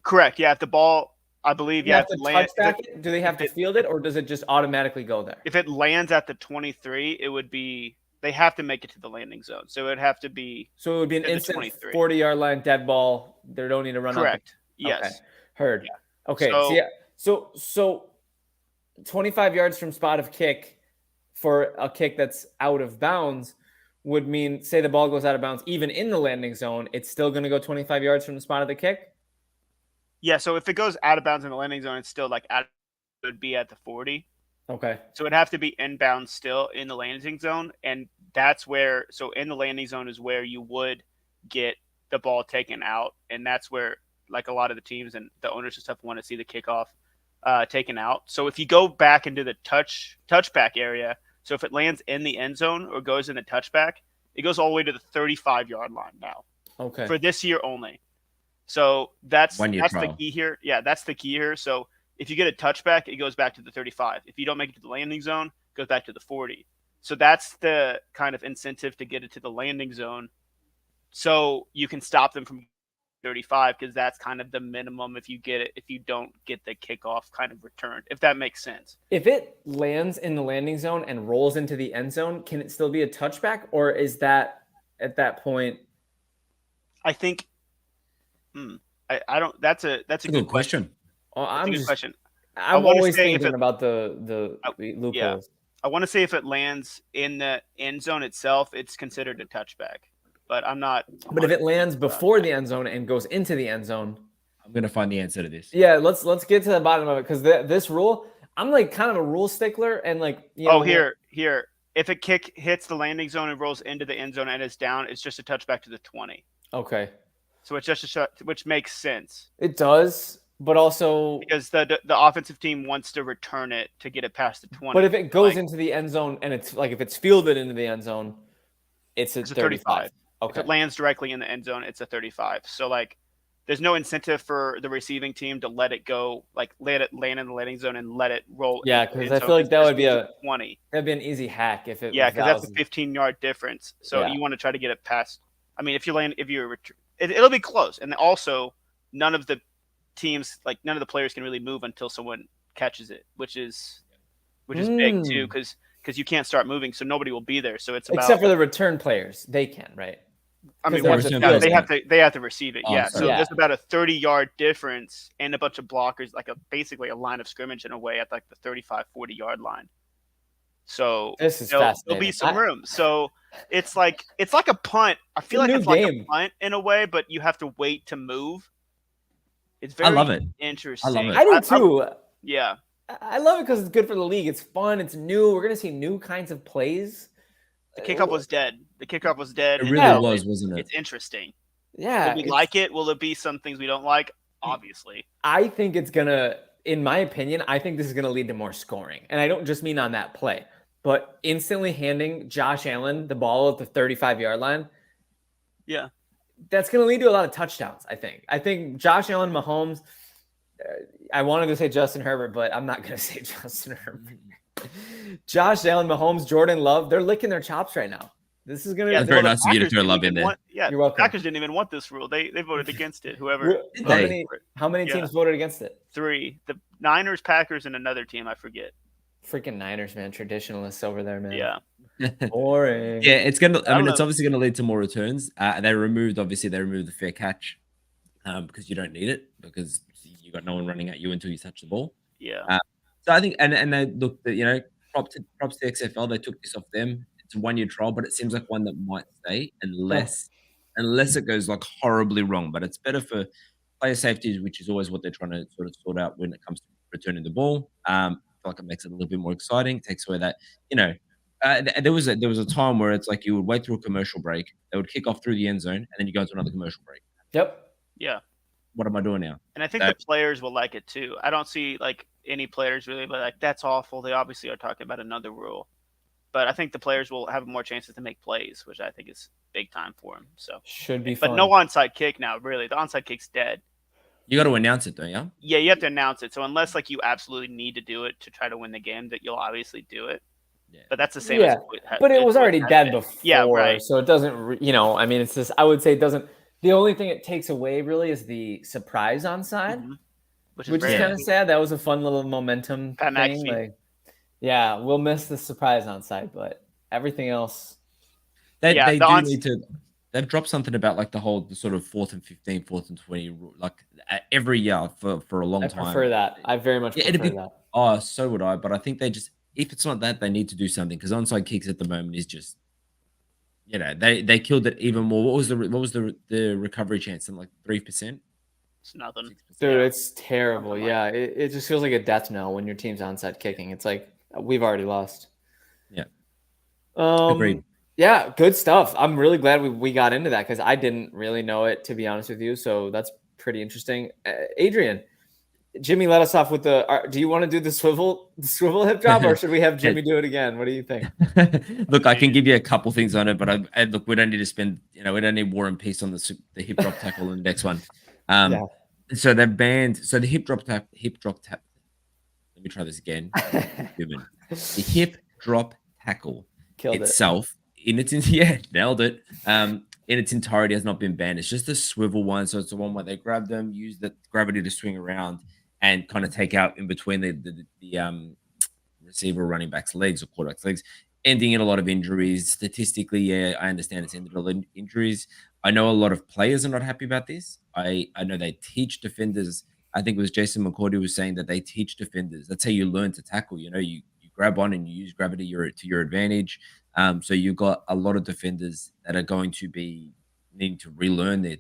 [SPEAKER 3] Correct. Yeah, if the ball, I believe,
[SPEAKER 1] you have to touchback it. Do they have to field it, or does it just automatically go there?
[SPEAKER 3] If it lands at the 23, it would be they have to make it to the landing zone. So it would have to be.
[SPEAKER 1] So it would be an instant 40-yard line dead ball. They don't need to run.
[SPEAKER 3] Correct. Yes.
[SPEAKER 1] Okay. Heard. Yeah. Okay. So 25 yards from spot of kick for a kick that's out of bounds would mean, say the ball goes out of bounds, even in the landing zone, it's still going to go 25 yards from the spot of the kick?
[SPEAKER 3] Yeah, so if it goes out of bounds in the landing zone, it's still it would be at the 40.
[SPEAKER 1] Okay.
[SPEAKER 3] So it'd have to be inbound still in the landing zone. And that's where, so in the landing zone is where you would get the ball taken out. And that's where, like, a lot of the teams and the owners and stuff want to see the kickoff taken out. So if you go back into the touchback area, so if it lands in the end zone or goes in the touchback, it goes all the way to the 35-yard line now.
[SPEAKER 1] Okay.
[SPEAKER 3] For this year only. So that's
[SPEAKER 2] trial.
[SPEAKER 3] The key here. Yeah, that's the key here. So if you get a touchback, it goes back to the 35. If you don't make it to the landing zone, it goes back to the 40. So that's the kind of incentive to get it to the landing zone. So you can stop them from 35 because that's kind of the minimum if you don't get the kickoff kind of returned, if that makes sense.
[SPEAKER 1] If it lands in the landing zone and rolls into the end zone, can it still be a touchback, or is that at that point?
[SPEAKER 3] I think I don't. That's a good question.
[SPEAKER 1] Well,
[SPEAKER 3] I'm good question.
[SPEAKER 1] I'm always thinking about the loopholes.
[SPEAKER 3] Yeah. I want to say if it lands in the end zone itself, it's considered a touchback. But I'm not.
[SPEAKER 1] But if it lands before the end zone and goes into the end zone,
[SPEAKER 2] I'm gonna find the answer to this.
[SPEAKER 1] Yeah, let's get to the bottom of it, because this rule, I'm like kind of a rule stickler, and like
[SPEAKER 3] here. If a kick hits the landing zone and rolls into the end zone and is down, it's just a touchback to the 20.
[SPEAKER 1] Okay.
[SPEAKER 3] So it's just a shot, which makes sense.
[SPEAKER 1] It does, but also
[SPEAKER 3] because the offensive team wants to return it to get it past the 20.
[SPEAKER 1] But if it goes into the end zone and it's like if it's fielded into the end zone, it's a 35. Okay.
[SPEAKER 3] If it lands directly in the end zone, it's a 35. So like, there's no incentive for the receiving team to let it go, like let it land in the landing zone and let it roll.
[SPEAKER 1] Yeah, because I feel like that would be a
[SPEAKER 3] 20.
[SPEAKER 1] That'd be an easy hack if it.
[SPEAKER 3] Yeah, because that's a 15-yard difference. So you want to try to get it past. I mean, it'll be close, and also none of the players can really move until someone catches it, which is big too, because you can't start moving, so nobody will be there. So it's
[SPEAKER 1] except for the return players, they can, right?
[SPEAKER 3] I mean, they have to receive it. Yeah. So there's about a 30-yard difference and a bunch of blockers, like basically a line of scrimmage in a way at like the 35, 40-yard line. So
[SPEAKER 1] this is fascinating.
[SPEAKER 3] There'll be some room. So it's like a punt. I feel like it's like a punt in a way, but you have to wait to move. It's very
[SPEAKER 2] I love it.
[SPEAKER 3] Interesting.
[SPEAKER 2] I love it.
[SPEAKER 1] I do too.
[SPEAKER 3] Yeah.
[SPEAKER 1] I love it because it's good for the league. It's fun. It's new. We're gonna see new kinds of plays.
[SPEAKER 3] The kickoff was dead.
[SPEAKER 2] It really was, wasn't it?
[SPEAKER 3] It's interesting.
[SPEAKER 1] Yeah.
[SPEAKER 3] Will we like it? Will it be some things we don't like? Obviously.
[SPEAKER 1] I think it's gonna, in my opinion, I think this is gonna lead to more scoring. And I don't just mean on that play, but instantly handing Josh Allen the ball at the 35-yard line.
[SPEAKER 3] Yeah.
[SPEAKER 1] That's gonna lead to a lot of touchdowns, I think. I think Josh Allen, Mahomes, I wanted to say Justin Herbert, but I'm not gonna say Justin Herbert. Josh Allen, Mahomes, Jordan Love, they're licking their chops right now. This is going to
[SPEAKER 2] be very nice of you to throw Love in there.
[SPEAKER 3] You're welcome. Packers didn't even want this rule. They voted against it.
[SPEAKER 1] How many teams voted against it?
[SPEAKER 3] 3. The Niners, Packers, and another team, I forget.
[SPEAKER 1] Freaking Niners, man. Traditionalists over there, man.
[SPEAKER 3] Yeah.
[SPEAKER 1] Boring.
[SPEAKER 2] Yeah, it's obviously going to lead to more returns. They removed the fair catch because you don't need it because you got no one running at you until you touch the ball.
[SPEAKER 3] Yeah.
[SPEAKER 2] So I think, and they looked at, props to the XFL, they took this off them. It's a 1-year trial, but it seems like one that might stay unless it goes like horribly wrong. But it's better for player safety, which is always what they're trying to sort of sort out when it comes to returning the ball. I feel like it makes it a little bit more exciting, takes away that, There was a time where it's like you would wait through a commercial break, they would kick off through the end zone, and then you go into another commercial break.
[SPEAKER 1] Yep.
[SPEAKER 3] Yeah.
[SPEAKER 2] What am I doing now?
[SPEAKER 3] And I think the players will like it too. I don't see like any players really, but like that's awful. They obviously are talking about another rule, but I think the players will have more chances to make plays, which I think is big time for them. So
[SPEAKER 1] should be
[SPEAKER 3] fun. But no onside kick now. Really, the onside kick's dead.
[SPEAKER 2] You got to announce it, don't you?
[SPEAKER 3] Yeah, you have to announce it. So unless like you absolutely need to do it to try to win the game, that you'll obviously do it. Yeah. But that's the same.
[SPEAKER 1] Yeah, but it was already dead before. Yeah, right. So it doesn't. I mean, it's just. I would say it doesn't. The only thing it takes away really is the surprise onside, which is kind of sad. That was a fun little momentum thing. Like, yeah, we'll miss the surprise onside, but everything else.
[SPEAKER 2] They do need to. They've dropped something about like the sort of 4th and 15, 4th and 20, like every year for a long time.
[SPEAKER 1] I prefer that. I very much prefer that.
[SPEAKER 2] Oh, so would I. But I think they just, if it's not that, they need to do something because onside kicks at the moment is just. They killed it even more. What was the recovery chance? Like 3%?
[SPEAKER 3] It's nothing.
[SPEAKER 1] Dude, it's terrible. Yeah, it just feels like a death knell when your team's onside kicking. It's like we've already lost.
[SPEAKER 2] Yeah.
[SPEAKER 1] Agreed. Yeah, good stuff. I'm really glad we got into that because I didn't really know it, to be honest with you. So that's pretty interesting. Adrian, Jimmy let us off with do you want to do the swivel hip drop or should we have Jimmy do it again? What do you think?
[SPEAKER 2] Look, I can give you a couple things on it, but look, we don't need to spend, we don't need War and Peace on the hip drop tackle in the next one. So they've banned, the hip drop tap. Let me try this again. The hip drop tackle itself nailed it. In its entirety has not been banned. It's just a swivel one. So it's the one where they grab them, use the gravity to swing around and kind of take out in between the receiver running back's legs or quarterback's legs, ending in a lot of injuries. Statistically, yeah, I understand it's ended a lot of injuries. I know a lot of players are not happy about this. I know they teach defenders. I think it was Jason McCourty was saying that they teach defenders. That's how you learn to tackle. You grab on and you use gravity to your advantage. So you've got a lot of defenders that are going to be needing to relearn their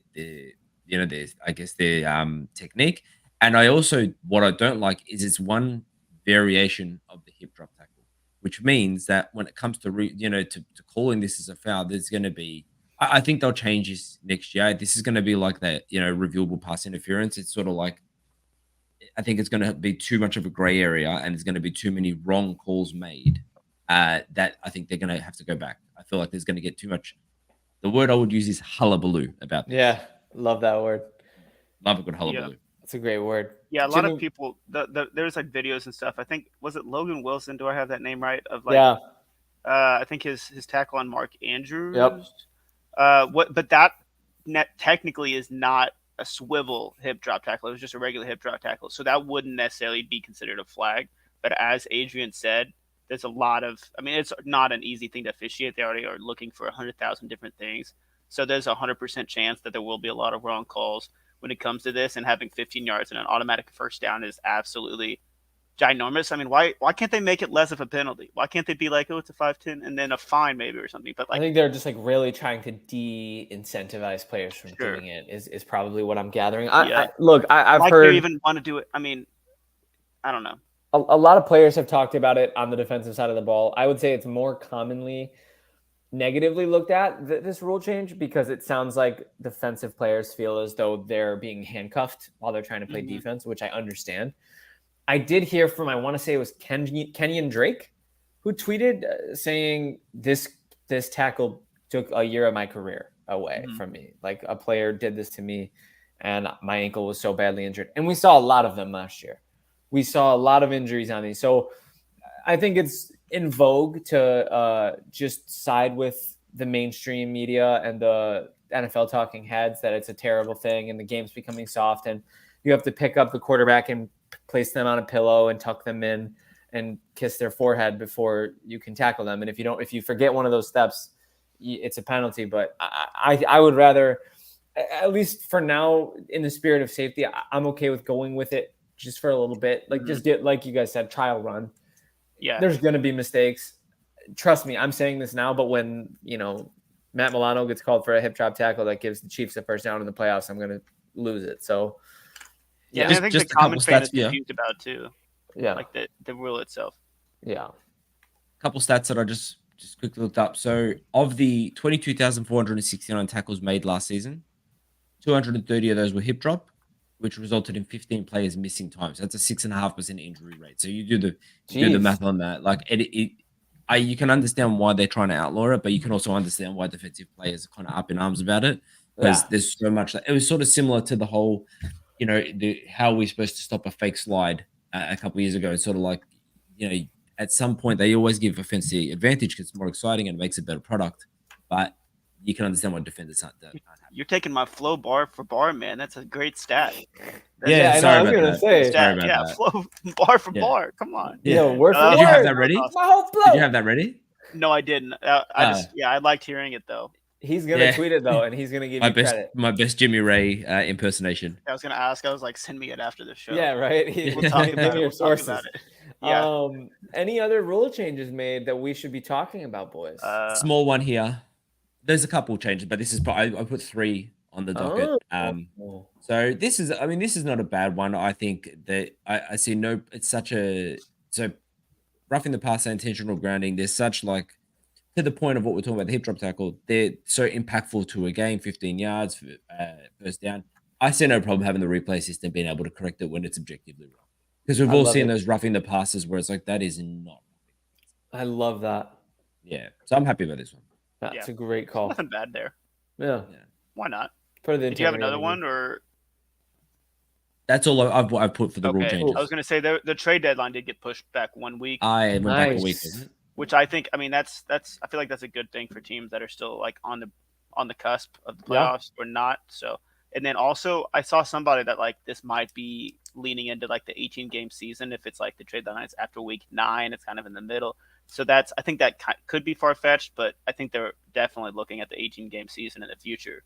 [SPEAKER 2] technique. And I also, what I don't like is it's one variation of the hip drop tackle, which means that when it comes to to calling this as a foul, there's going to be, I think they'll change this next year. This is going to be like that, reviewable pass interference. It's sort of like, I think it's going to be too much of a gray area and there's going to be too many wrong calls made that I think they're going to have to go back. I feel like there's going to get too much. The word I would use is hullabaloo about this.
[SPEAKER 1] Yeah, love that word.
[SPEAKER 2] Love a good hullabaloo.
[SPEAKER 1] Yeah. It's a great word.
[SPEAKER 3] Yeah, a lot of people. There's like videos and stuff. I think was it Logan Wilson? Do I have that name right? Of like, I think his tackle on Mark Andrews.
[SPEAKER 1] Yep.
[SPEAKER 3] But that technically is not a swivel hip drop tackle. It was just a regular hip drop tackle. So that wouldn't necessarily be considered a flag. But as Adrian said, there's a lot of. I mean, it's not an easy thing to officiate. They already are looking for 100,000 different things. So there's 100% chance that there will be a lot of wrong calls when it comes to this, and having 15 yards and an automatic first down is absolutely ginormous. I mean, why can't they make it less of a penalty? Why can't they be like, oh, it's a 5-10 and then a fine maybe or something? But like,
[SPEAKER 1] I think they're just like really trying to de-incentivize players from doing it is probably what I'm gathering. I've heard
[SPEAKER 3] they even want to do it. I mean, I don't know.
[SPEAKER 1] A lot of players have talked about it on the defensive side of the ball. I would say it's more commonly negatively looked at this rule change because it sounds like defensive players feel as though they're being handcuffed while they're trying to play defense, which I understand. I did hear from, I want to say it was Kenyon Drake, who tweeted saying this tackle took a year of my career away from me. Like a player did this to me and my ankle was so badly injured. And we saw a lot of them last year. We saw a lot of injuries on these. So I think it's in vogue to just side with the mainstream media and the NFL talking heads that it's a terrible thing and the game's becoming soft and you have to pick up the quarterback and place them on a pillow and tuck them in and kiss their forehead before you can tackle them. And if you forget one of those steps, it's a penalty. But I would rather, at least for now, in the spirit of safety, I'm okay with going with it just for a little bit. Like just get, like you guys said, trial run.
[SPEAKER 3] Yeah,
[SPEAKER 1] there's going to be mistakes. Trust me, I'm saying this now, but when, Matt Milano gets called for a hip drop tackle that gives the Chiefs a first down in the playoffs, I'm going to lose it. So,
[SPEAKER 3] yeah, I think the common fan is confused about too.
[SPEAKER 1] Yeah,
[SPEAKER 3] like the rule itself.
[SPEAKER 1] Yeah.
[SPEAKER 2] A couple stats that I just just quickly looked up. So of the 22,469 tackles made last season, 230 of those were hip drop, which resulted in 15 players missing time. So that's a 6.5% injury rate. So you do the math on that. Like you can understand why they're trying to outlaw it, but you can also understand why defensive players are kind of up in arms about it, because there's so much. It was sort of similar to the whole, how we're supposed to stop a fake slide a couple of years ago. It's sort of like, at some point they always give offense the advantage because it's more exciting and it makes a better product. But you can understand what defenders aren't doing.
[SPEAKER 3] You're taking my flow bar for bar, man. That's a great stat.
[SPEAKER 2] Sorry about that.
[SPEAKER 3] Sorry about that. Flow bar for bar. Come on.
[SPEAKER 1] Yeah, word for word.
[SPEAKER 2] Did you have that ready?
[SPEAKER 1] My whole flow.
[SPEAKER 2] Did you have that ready?
[SPEAKER 3] No, I didn't. I liked hearing it though.
[SPEAKER 1] He's gonna tweet it though, and he's gonna give credit.
[SPEAKER 2] My best Jimmy Ray impersonation.
[SPEAKER 3] I was gonna ask. I was like, send me it after the show.
[SPEAKER 1] Yeah, right.
[SPEAKER 3] We'll talk about
[SPEAKER 1] your sources.
[SPEAKER 3] Talk about it. Yeah.
[SPEAKER 1] Any other rule changes made that we should be talking about, boys?
[SPEAKER 2] Small one here. There's a couple changes, but this is I put 3 on the docket. So this is not a bad one. I think that I see it's such a roughing the passer, intentional grounding. There's such like, to the point of what we're talking about, the hip drop tackle, they're so impactful to a game, 15 yards, first down. I see no problem having the replay system being able to correct it when it's objectively wrong. Because we've all seen those roughing the passes where it's like, that is not.
[SPEAKER 1] I love that.
[SPEAKER 2] Yeah. So I'm happy about this one.
[SPEAKER 1] That's a great call.
[SPEAKER 3] Nothing bad there.
[SPEAKER 1] Yeah.
[SPEAKER 3] Why not?
[SPEAKER 1] Did
[SPEAKER 3] you have another one, or?
[SPEAKER 2] That's all I've put for the rule changes.
[SPEAKER 3] I was going to say the trade deadline did get pushed back 1 week.
[SPEAKER 2] I went back a week, isn't it?
[SPEAKER 3] Which I think, I feel like that's a good thing for teams that are still like on the cusp of the playoffs or not. So, and then also I saw somebody that like this might be leaning into like the 18-game season. If it's like the trade deadline is after week 9, it's kind of in the middle. So I think that could be far-fetched, but I think they're definitely looking at the 18-game season in the future,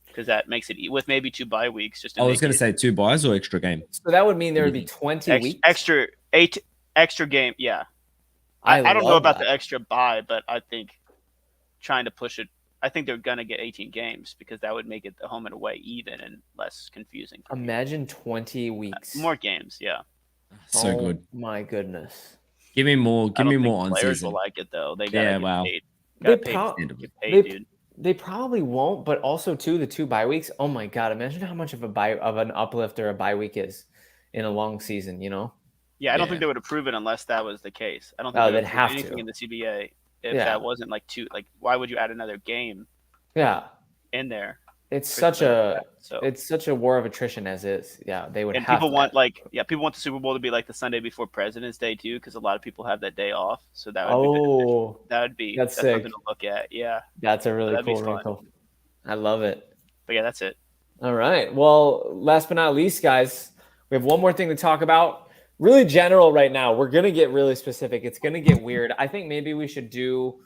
[SPEAKER 3] because that makes it with maybe 2 bye weeks. I
[SPEAKER 2] was going to say 2 buys or extra game.
[SPEAKER 1] So that would mean there would be 20 weeks.
[SPEAKER 3] Extra game. Yeah. I don't know about the extra bye, but I think trying to push it, I think they're going to get 18 games because that would make it the home and away even and less confusing.
[SPEAKER 1] Imagine 20 weeks.
[SPEAKER 3] More games. Yeah.
[SPEAKER 2] So good.
[SPEAKER 1] My goodness.
[SPEAKER 2] Give me more on
[SPEAKER 3] players
[SPEAKER 2] season.
[SPEAKER 3] will like it though. They gotta get paid. Dude.
[SPEAKER 1] They probably won't, but also too the 2 bye weeks. Oh my god! Imagine how much of an uplift or a bye week is in a long season.
[SPEAKER 3] Yeah, I don't think they would approve it unless that was the case. I don't think
[SPEAKER 1] they'd have
[SPEAKER 3] anything
[SPEAKER 1] to
[SPEAKER 3] in the CBA if that wasn't like 2. Like, why would you add another game? In there.
[SPEAKER 1] It's such a war of attrition as is. Yeah, they would.
[SPEAKER 3] And
[SPEAKER 1] have
[SPEAKER 3] people want people want the Super Bowl to be like the Sunday before President's Day too, because a lot of people have that day off. So that would be that's
[SPEAKER 1] sick.
[SPEAKER 3] Something to look at. Yeah,
[SPEAKER 1] that's a really cool wrinkle. I love it.
[SPEAKER 3] But yeah, that's it.
[SPEAKER 1] All right. Well, last but not least, guys, we have one more thing to talk about. Really general right now. We're gonna get really specific. It's gonna get weird. I think maybe we should do.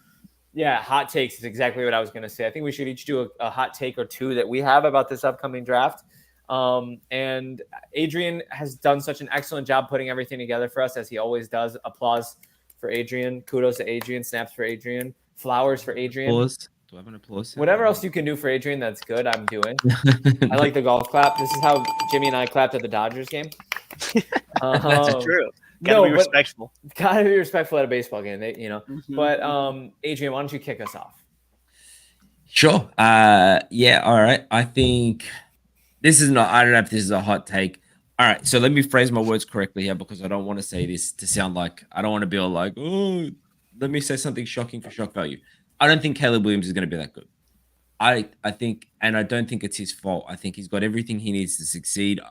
[SPEAKER 1] Yeah, hot takes is exactly what I was going to say. I think we should each do a hot take or 2 that we have about this upcoming draft. And Adrian has done such an excellent job putting everything together for us, as he always does. Applause for Adrian. Kudos to Adrian. Snaps for Adrian. Flowers for Adrian.
[SPEAKER 2] Applause. Do I have an applause?
[SPEAKER 1] Whatever else you can do for Adrian, that's good. I'm doing. I like the golf clap. This is how Jimmy and I clapped at the Dodgers game.
[SPEAKER 3] That's true. Gotta be respectful.
[SPEAKER 1] Gotta be respectful at a baseball game, But Adrian, why don't you kick us off?
[SPEAKER 2] Sure. Yeah. All right. I think this is not. I don't know if this is a hot take. All right. So let me phrase my words correctly here, because I don't want to say this to sound like I don't want to be all like, oh, let me say something shocking for shock value. I don't think Caleb Williams is going to be that good. I think, and I don't think it's his fault. I think he's got everything he needs to succeed.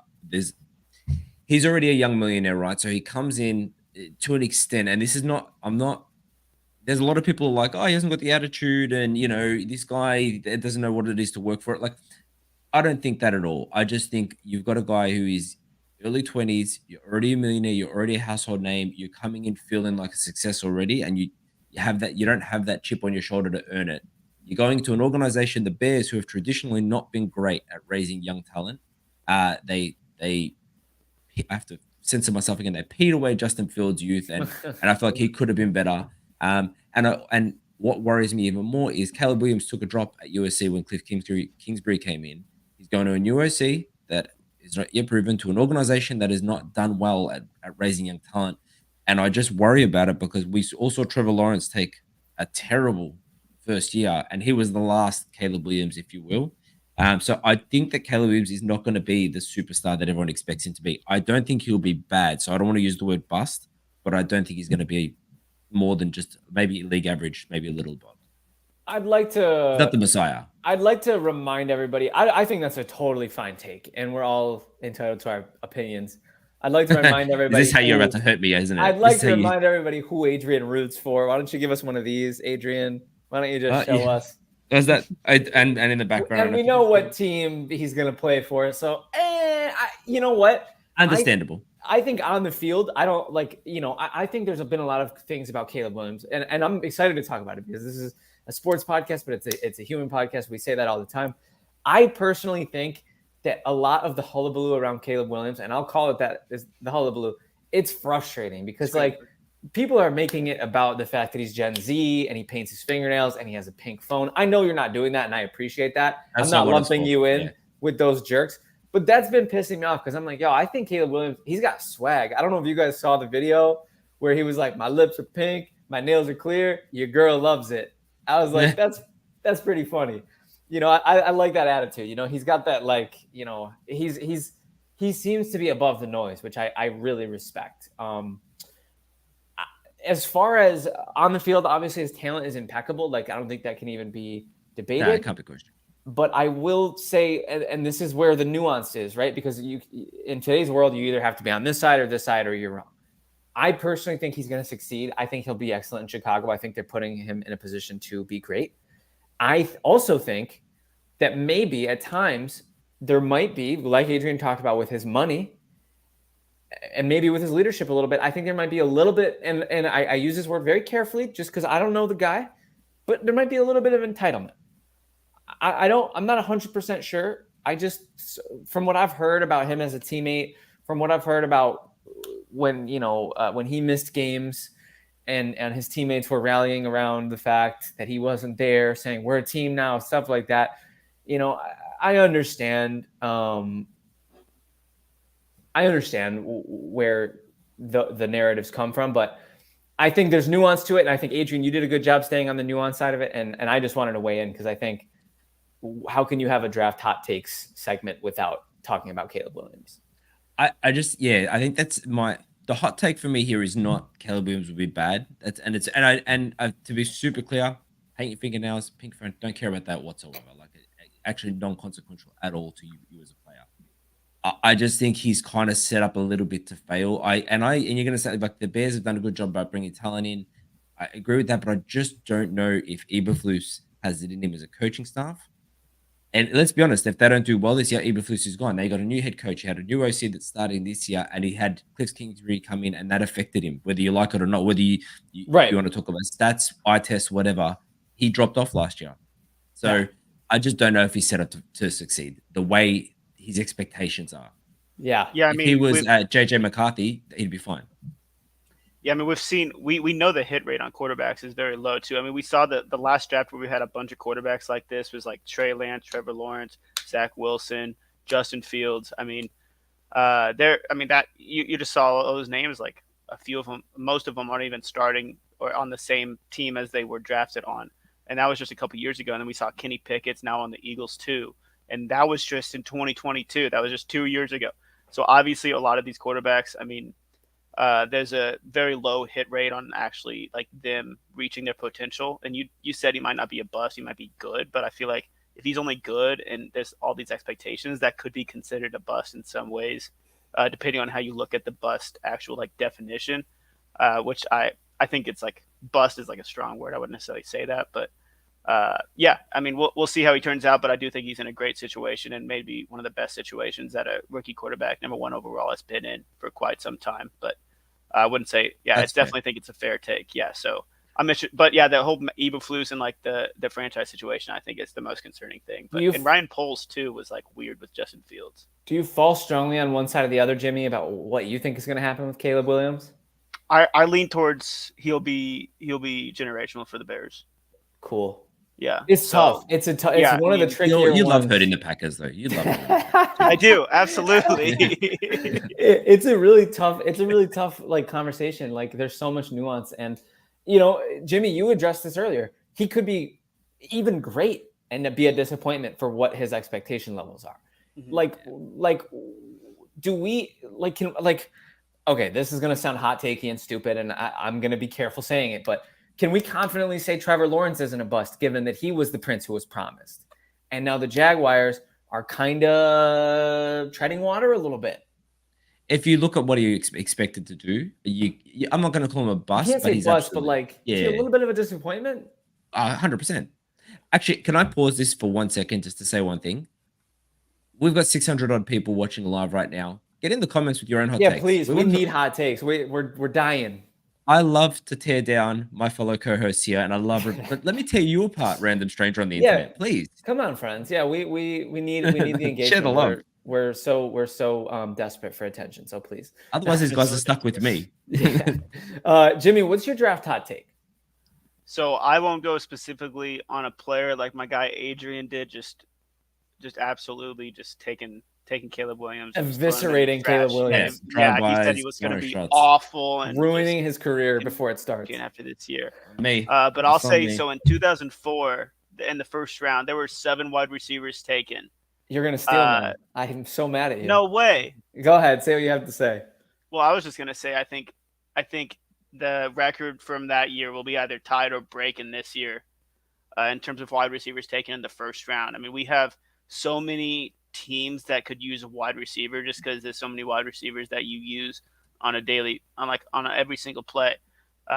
[SPEAKER 2] He's already a young millionaire, right? So he comes in to an extent, and this is not, there's a lot of people like, oh, he hasn't got the attitude, and, this guy doesn't know what it is to work for it. Like, I don't think that at all. I just think you've got a guy who is early 20s, you're already a millionaire, you're already a household name, you're coming in feeling like a success already, and you don't have that chip on your shoulder to earn it. You're going to an organization, the Bears, who have traditionally not been great at raising young talent. I have to censor myself again. They peed away Justin Fields' youth, and I feel like he could have been better. And what worries me even more is Caleb Williams took a drop at USC when Cliff Kingsbury came in. He's going to a new OC that is not yet proven, to an organization that has not done well at raising young talent. And I just worry about it, because we also saw Trevor Lawrence take a terrible first year, and he was the last Caleb Williams, if you will. So I think that Caleb Williams is not going to be the superstar that everyone expects him to be. I don't think he'll be bad. So I don't want to use the word bust, but I don't think he's going to be more than just maybe league average, maybe a little above.
[SPEAKER 1] I'd like to.
[SPEAKER 2] He's not the Messiah.
[SPEAKER 1] I'd like to remind everybody. I think that's a totally fine take, and we're all entitled to our opinions. I'd like to remind everybody.
[SPEAKER 2] Is this how you're about to hurt me, isn't it?
[SPEAKER 1] I'd like to remind everybody who Adrian roots for. Why don't you give us one of these, Adrian? Why don't you just show us?
[SPEAKER 2] Does that and in the background?
[SPEAKER 1] And we know what team he's going to play for. So, you know what?
[SPEAKER 2] Understandable.
[SPEAKER 1] I think on the field, I don't like. I think there's been a lot of things about Caleb Williams, and I'm excited to talk about it because this is a sports podcast, but it's a human podcast. We say that all the time. I personally think that a lot of the hullabaloo around Caleb Williams, and I'll call it that, is the hullabaloo. It's frustrating because people are making it about the fact that he's Gen Z and he paints his fingernails and he has a pink phone. I know you're not doing that, and I appreciate that. I'm not lumping you in with those jerks, but that's been pissing me off because I'm like, yo, I think Caleb Williams, he's got swag. I don't know if you guys saw the video where he was like, my lips are pink, my nails are clear, your girl loves it. I was like, that's pretty funny. I like that attitude. He's got that, he seems to be above the noise, which I really respect. As far as on the field, obviously his talent is impeccable. I don't think that can even be debated.
[SPEAKER 2] It can't be questioned.
[SPEAKER 1] But I will say, and this is where the nuance is, right? Because in today's world, you either have to be on this side, or you're wrong. I personally think he's going to succeed. I think he'll be excellent in Chicago. I think they're putting him in a position to be great. I also think that maybe at times there might be, like Adrian talked about with his money, and maybe with his leadership a little bit, I think there might be a little bit, and I use this word very carefully just because I don't know the guy, but there might be a little bit of entitlement. I'm not 100% sure. I just, from what I've heard about him as a teammate, from what I've heard about when he missed games and his teammates were rallying around the fact that he wasn't there, saying we're a team now, stuff like that. I understand. I understand where the narratives come from, but I think there's nuance to it. And I think, Adrian, you did a good job staying on the nuance side of it. And I just wanted to weigh in because I think, how can you have a draft hot takes segment without talking about Caleb Williams?
[SPEAKER 2] I think that's the hot take for me here is not Caleb Williams will be bad. To be super clear, paint your fingernails, pink phone, don't care about that whatsoever. Actually non-consequential at all to you as a player. I just think he's kind of set up a little bit to fail. And you're going to say the Bears have done a good job by bringing talent in. I agree with that, but I just don't know if Eberflus has it in him as a coaching staff. And let's be honest, if they don't do well this year, Eberflus is gone. They got a new head coach. He had a new OC that's starting this year, and he had Cliff Kingsbury come in, and that affected him, whether you like it or not, whether you want to talk about stats, eye tests, whatever. He dropped off last year. So I just don't know if he's set up to succeed the way his expectations are.
[SPEAKER 3] Yeah.
[SPEAKER 2] If he was JJ McCarthy, he'd be fine.
[SPEAKER 3] Yeah, I mean, we know the hit rate on quarterbacks is very low too. I mean, we saw the last draft where we had a bunch of quarterbacks like this was like Trey Lance, Trevor Lawrence, Zach Wilson, Justin Fields. I mean, that you just saw all those names. Like a few of them, most of them aren't even starting or on the same team as they were drafted on, and that was just a couple years ago. And then we saw Kenny Pickett's now on the Eagles too, and that was just in 2022. That was just 2 years ago. So obviously, a lot of these quarterbacks, I mean. There's a very low hit rate on actually like them reaching their potential. And you said he might not be a bust, he might be good, but I feel like if he's only good and there's all these expectations, that could be considered a bust in some ways, depending on how you look at the bust actual like definition, which I think it's like bust is like a strong word. I wouldn't necessarily say that, but I mean, we'll see how he turns out, but I do think he's in a great situation and maybe one of the best situations that a rookie quarterback, number one overall, has been in for quite some time. But I wouldn't say, I definitely think it's a fair take. Yeah. So the whole Eberflus and like the franchise situation, I think is the most concerning thing. But and Ryan Poles too was like weird with Justin Fields.
[SPEAKER 1] Do you fall strongly on one side or the other, Jimmy, about what you think is going to happen with Caleb Williams?
[SPEAKER 3] I lean towards he'll be generational for the Bears.
[SPEAKER 1] Cool.
[SPEAKER 3] Yeah,
[SPEAKER 1] it's tough. It's one of the trickier ones.
[SPEAKER 2] You love hurting the Packers, though. You love it.
[SPEAKER 3] I do, absolutely.
[SPEAKER 1] It's a really tough like conversation. Like there's so much nuance, and Jimmy, you addressed this earlier. He could be even great and be a disappointment for what his expectation levels are. Mm-hmm. Do we okay, this is going to sound hot takey and stupid, and I'm going to be careful saying it, but can we confidently say Trevor Lawrence isn't a bust, given that he was the prince who was promised? And now the Jaguars are kind of treading water a little bit.
[SPEAKER 2] If you look at what he expected to do, I'm not going to call him a bust.
[SPEAKER 1] You can't say bust, but is he a little bit of a disappointment?
[SPEAKER 2] 100%. Actually, can I pause this for 1 second just to say one thing? We've got 600 odd people watching live right now. Get in the comments with your own hot takes.
[SPEAKER 1] Yeah, please. We need hot takes. We're dying.
[SPEAKER 2] I love to tear down my fellow co-hosts here, and I love it. But let me tear you apart, random stranger on the internet, please.
[SPEAKER 1] Come on, friends. Yeah, we need the engagement.
[SPEAKER 2] Share the love.
[SPEAKER 1] We're so desperate for attention. So please.
[SPEAKER 2] Otherwise, these guys are stuck with me.
[SPEAKER 1] Jimmy, what's your draft hot take?
[SPEAKER 3] So I won't go specifically on a player like my guy Adrian did. Just absolutely just taking Caleb Williams,
[SPEAKER 1] eviscerating Caleb Williams.
[SPEAKER 3] Yeah, he said he was going to be awful and
[SPEAKER 1] ruining his career before it starts.
[SPEAKER 3] After this year,
[SPEAKER 2] but
[SPEAKER 3] I'll say so. In 2004, in the first round, there were 7 wide receivers taken.
[SPEAKER 1] You're going to steal them. I'm so mad at you.
[SPEAKER 3] No way.
[SPEAKER 1] Go ahead. Say what you have to say.
[SPEAKER 3] Well, I was just going to say, I think the record from that year will be either tied or breaking this year in terms of wide receivers taken in the first round. I mean, we have so many teams that could use a wide receiver just because there's so many wide receivers that you use on every single play.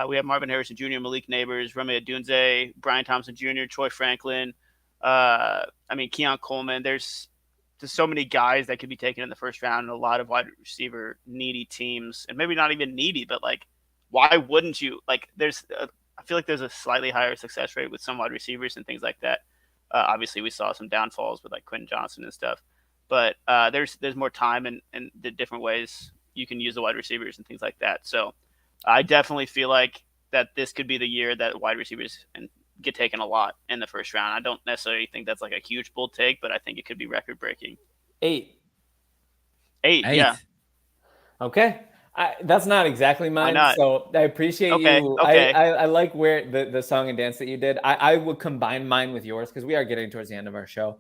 [SPEAKER 3] We have Marvin Harrison Jr., Malik Nabers, Rome Odunze, Brian Thompson Jr., Troy Franklin. Keon Coleman. There's so many guys that could be taken in the first round, and a lot of wide receiver needy teams, and maybe not even needy, but why wouldn't you? I feel like there's a slightly higher success rate with some wide receivers and things like that. Obviously, we saw some downfalls with Quentin Johnson and stuff, but there's more time and the different ways you can use the wide receivers and things like that. So I definitely feel like that this could be the year that wide receivers get taken a lot in the first round. I don't necessarily think that's a huge bold take, but I think it could be record breaking.
[SPEAKER 1] 8,
[SPEAKER 3] yeah.
[SPEAKER 1] Okay. That's not exactly mine. So I appreciate you.
[SPEAKER 3] Okay.
[SPEAKER 1] I like where the song and dance that you did. I would combine mine with yours because we are getting towards the end of our show.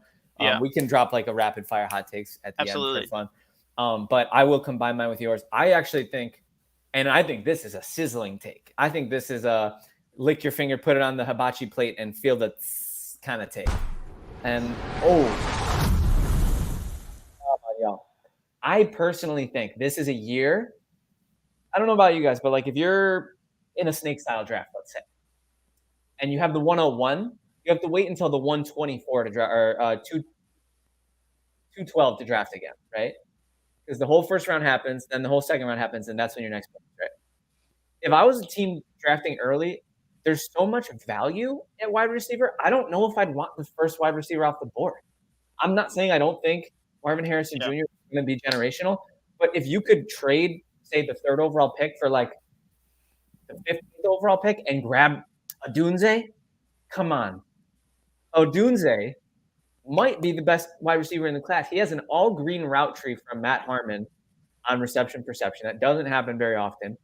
[SPEAKER 1] We can drop a rapid fire hot takes at the end for fun. But I will combine mine with yours. I actually think, and I think this is a sizzling take. I think this is a lick your finger, put it on the hibachi plate, and feel the kind of take. And I personally think this is a year. I don't know about you guys, but if you're in a snake style draft, let's say, and you have the 101, you have to wait until the 124 to draft, or 212 to draft again, right? Because the whole first round happens, then the whole second round happens, and that's when your next pick is, right? If I was a team drafting early, there's so much value at wide receiver. I don't know if I'd want the first wide receiver off the board. I'm not saying I don't think Marvin Harrison Jr. is going to be generational, but if you could trade, say, the 3rd overall pick for the 15th overall pick and grab Odunze, come on. Odunze might be the best wide receiver in the class. He has an all-green route tree from Matt Harmon on reception perception. That doesn't happen very often.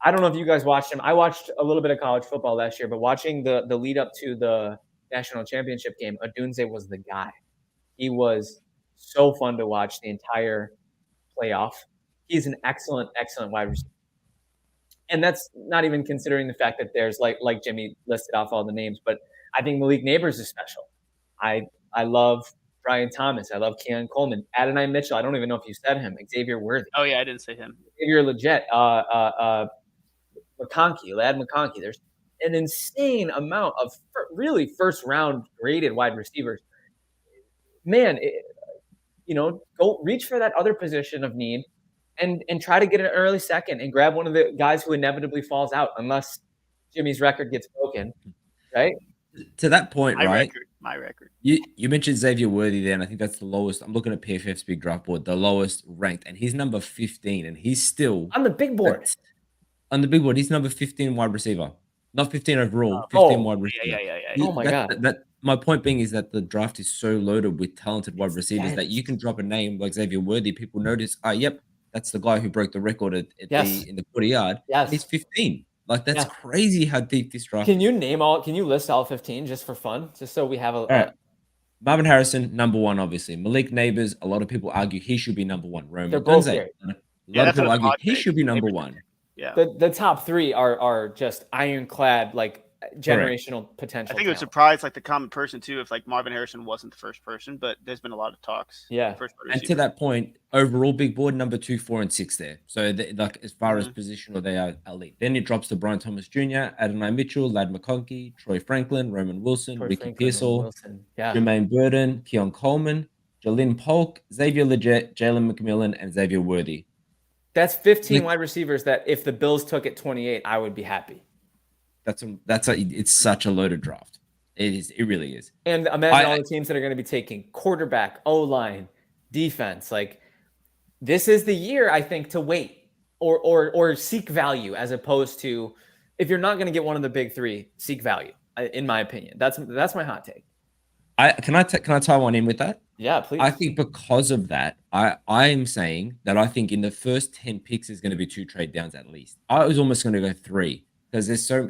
[SPEAKER 1] I don't know if you guys watched him. I watched a little bit of college football last year, but watching the lead up to the national championship game, Odunze was the guy. He was so fun to watch the entire playoff. He's an excellent wide receiver. And that's not even considering the fact that there's like Jimmy listed off all the names, but I think Malik Nabers is special. I love Brian Thomas. I love Keon Coleman. Adonai Mitchell. I don't even know if you said him. Xavier Worthy.
[SPEAKER 3] Oh yeah, I didn't say him.
[SPEAKER 1] Xavier Legette. Lad McConkey. There's an insane amount of really first round graded wide receivers. Man, go reach for that other position of need and try to get an early second and grab one of the guys who inevitably falls out unless Jimmy's record gets broken, right?
[SPEAKER 2] To that point,
[SPEAKER 3] my record.
[SPEAKER 2] You mentioned Xavier Worthy there, and I think that's the lowest. I'm looking at PFF's big draft board, the lowest ranked, and he's number 15, and he's still
[SPEAKER 1] on the big board.
[SPEAKER 2] On the big board, he's number 15 wide receiver, not 15 overall, 15 wide receiver.
[SPEAKER 3] Yeah.
[SPEAKER 1] Oh my God.
[SPEAKER 2] My point being is that the draft is so loaded with talented wide receivers that you can drop a name like Xavier Worthy. People notice, yep, that's the guy who broke the record in the 40-yard.
[SPEAKER 1] Yes.
[SPEAKER 2] He's 15. Like, that's crazy how deep this draft
[SPEAKER 1] is. Can you list all 15 just for fun? Just so we have
[SPEAKER 2] right. Marvin Harrison, number 1, obviously. Malik Neighbors, a lot of people argue he should be number 1. Roman
[SPEAKER 1] They're both great.
[SPEAKER 2] A lot of people argue he should be number 1.
[SPEAKER 3] Yeah.
[SPEAKER 1] The top 3 are just ironclad, like generational potential.
[SPEAKER 3] I think it would surprise like the common person too if like Marvin Harrison wasn't the first person, but there's been a lot of talks.
[SPEAKER 1] Yeah.
[SPEAKER 2] And to that point, overall big board, number 2, 4, and 6 there. So like as far as positional, they are elite. Then it drops to Brian Thomas Jr., Adonai Mitchell, Lad McConkey, Troy Franklin, Roman Wilson, Ricky Pearsall, Jermaine Burton, Keon Coleman, Jalen Polk, Xavier Legette, Jalen McMillan, and Xavier Worthy.
[SPEAKER 1] That's 15 wide receivers that if the Bills took at 28, I would be happy.
[SPEAKER 2] It's such a loaded draft. It really is.
[SPEAKER 1] And imagine all the teams that are going to be taking quarterback, O-line, defense. Like, this is the year, I think, to wait or seek value, as opposed to, if you're not going to get one of the big 3, seek value. In my opinion, that's my hot take.
[SPEAKER 2] Can I tie one in with that?
[SPEAKER 1] Yeah, please.
[SPEAKER 2] I think because of that, I am saying that I think in the first 10 picks is going to be 2 trade downs at least. I was almost going to go 3 because there's so.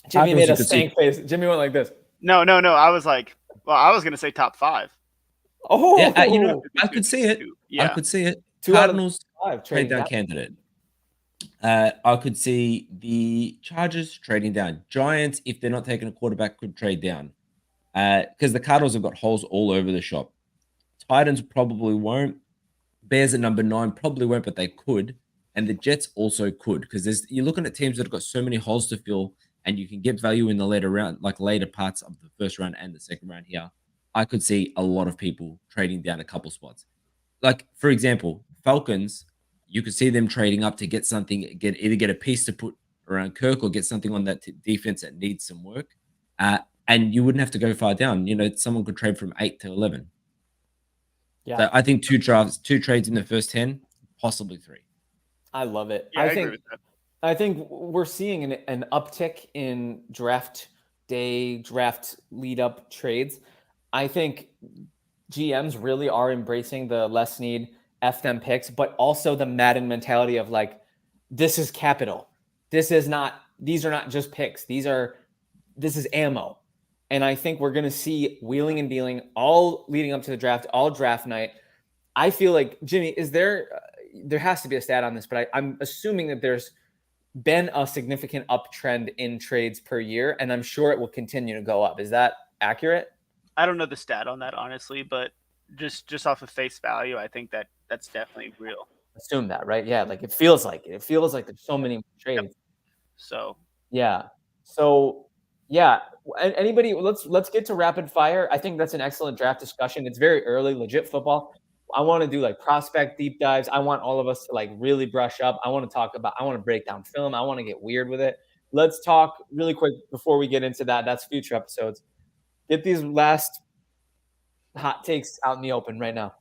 [SPEAKER 1] Jimmy made a stank face. Jimmy went like this.
[SPEAKER 3] No. I was like, well, I was going to say top 5.
[SPEAKER 1] Oh,
[SPEAKER 2] yeah, I could see it. Yeah. I could see it.
[SPEAKER 1] 2
[SPEAKER 2] Cardinals
[SPEAKER 1] out of 5
[SPEAKER 2] trade down candidate. I could see the Chargers trading down. Giants, if they're not taking a quarterback, could trade down. Because the Cardinals have got holes all over the shop. Titans probably won't. Bears at number 9 probably won't, but they could. And the Jets also could, because you're looking at teams that have got so many holes to fill, and you can get value in the later round, like later parts of the first round and the second round here. I could see a lot of people trading down a couple spots. Like, for example, Falcons, you could see them trading up to get something, either get a piece to put around Kirk or get something on that defense that needs some work. And you wouldn't have to go far down. Someone could trade from 8 to 11. Yeah. So I think 2 trades in the first 10, possibly 3.
[SPEAKER 1] I love it.
[SPEAKER 3] Yeah, I agree with that.
[SPEAKER 1] I think we're seeing an uptick in draft day, draft lead up trades. I think GMs really are embracing the less need, F them picks, but also the Madden mentality of like, this is capital. These are not just picks. This is ammo. And I think we're going to see wheeling and dealing all leading up to the draft, all draft night. I feel like, Jimmy, there has to be a stat on this, but I'm assuming that there's been a significant uptrend in trades per year, and I'm sure it will continue to go up. Is that accurate?
[SPEAKER 3] I don't know the stat on that, honestly, but just off of face value, I think that's definitely real.
[SPEAKER 1] Assume that, right? Yeah, like it feels like there's so many trades. Yep.
[SPEAKER 3] So
[SPEAKER 1] yeah. Anybody? Let's get to rapid fire. I think that's an excellent draft discussion. It's very early, legit football. I want to do like prospect deep dives. I want all of us to like really brush up. I want to break down film. I want to get weird with it. Let's talk really quick before we get into that. That's future episodes. Get these last hot takes out in the open right now.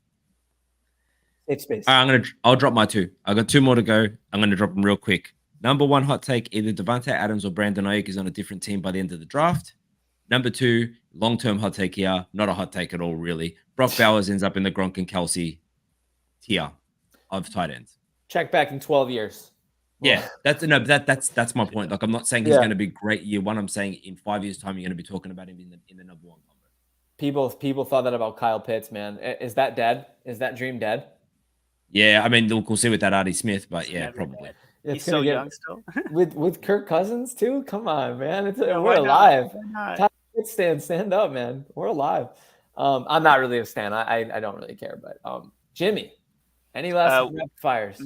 [SPEAKER 1] Safe space.
[SPEAKER 2] I'll drop my 2. I got 2 more to go. I'm going to drop them real quick. Number 1 hot take, either Devontae Adams or Brandon Ayuk is on a different team by the end of the draft. Number 2, long-term hot take here. Not a hot take at all, really. Brock Bowers ends up in the Gronk and Kelsey tier of tight ends.
[SPEAKER 1] Check back in 12 years.
[SPEAKER 2] Yeah, that's my point. Like, I'm not saying he's going to be great year 1. I'm saying in 5 years' time, you're going to be talking about him in the number 1 combo.
[SPEAKER 1] People thought that about Kyle Pitts, man. Is that dead? Is that dream dead?
[SPEAKER 2] Yeah, I mean, we'll see with that Artie Smith, but yeah, probably.
[SPEAKER 3] He's so young still.
[SPEAKER 1] with Kirk Cousins too? Come on, man. We're alive. Stand up, man. We're alive. I'm not really a stan. I don't really care, but Jimmy, any last rapid fires?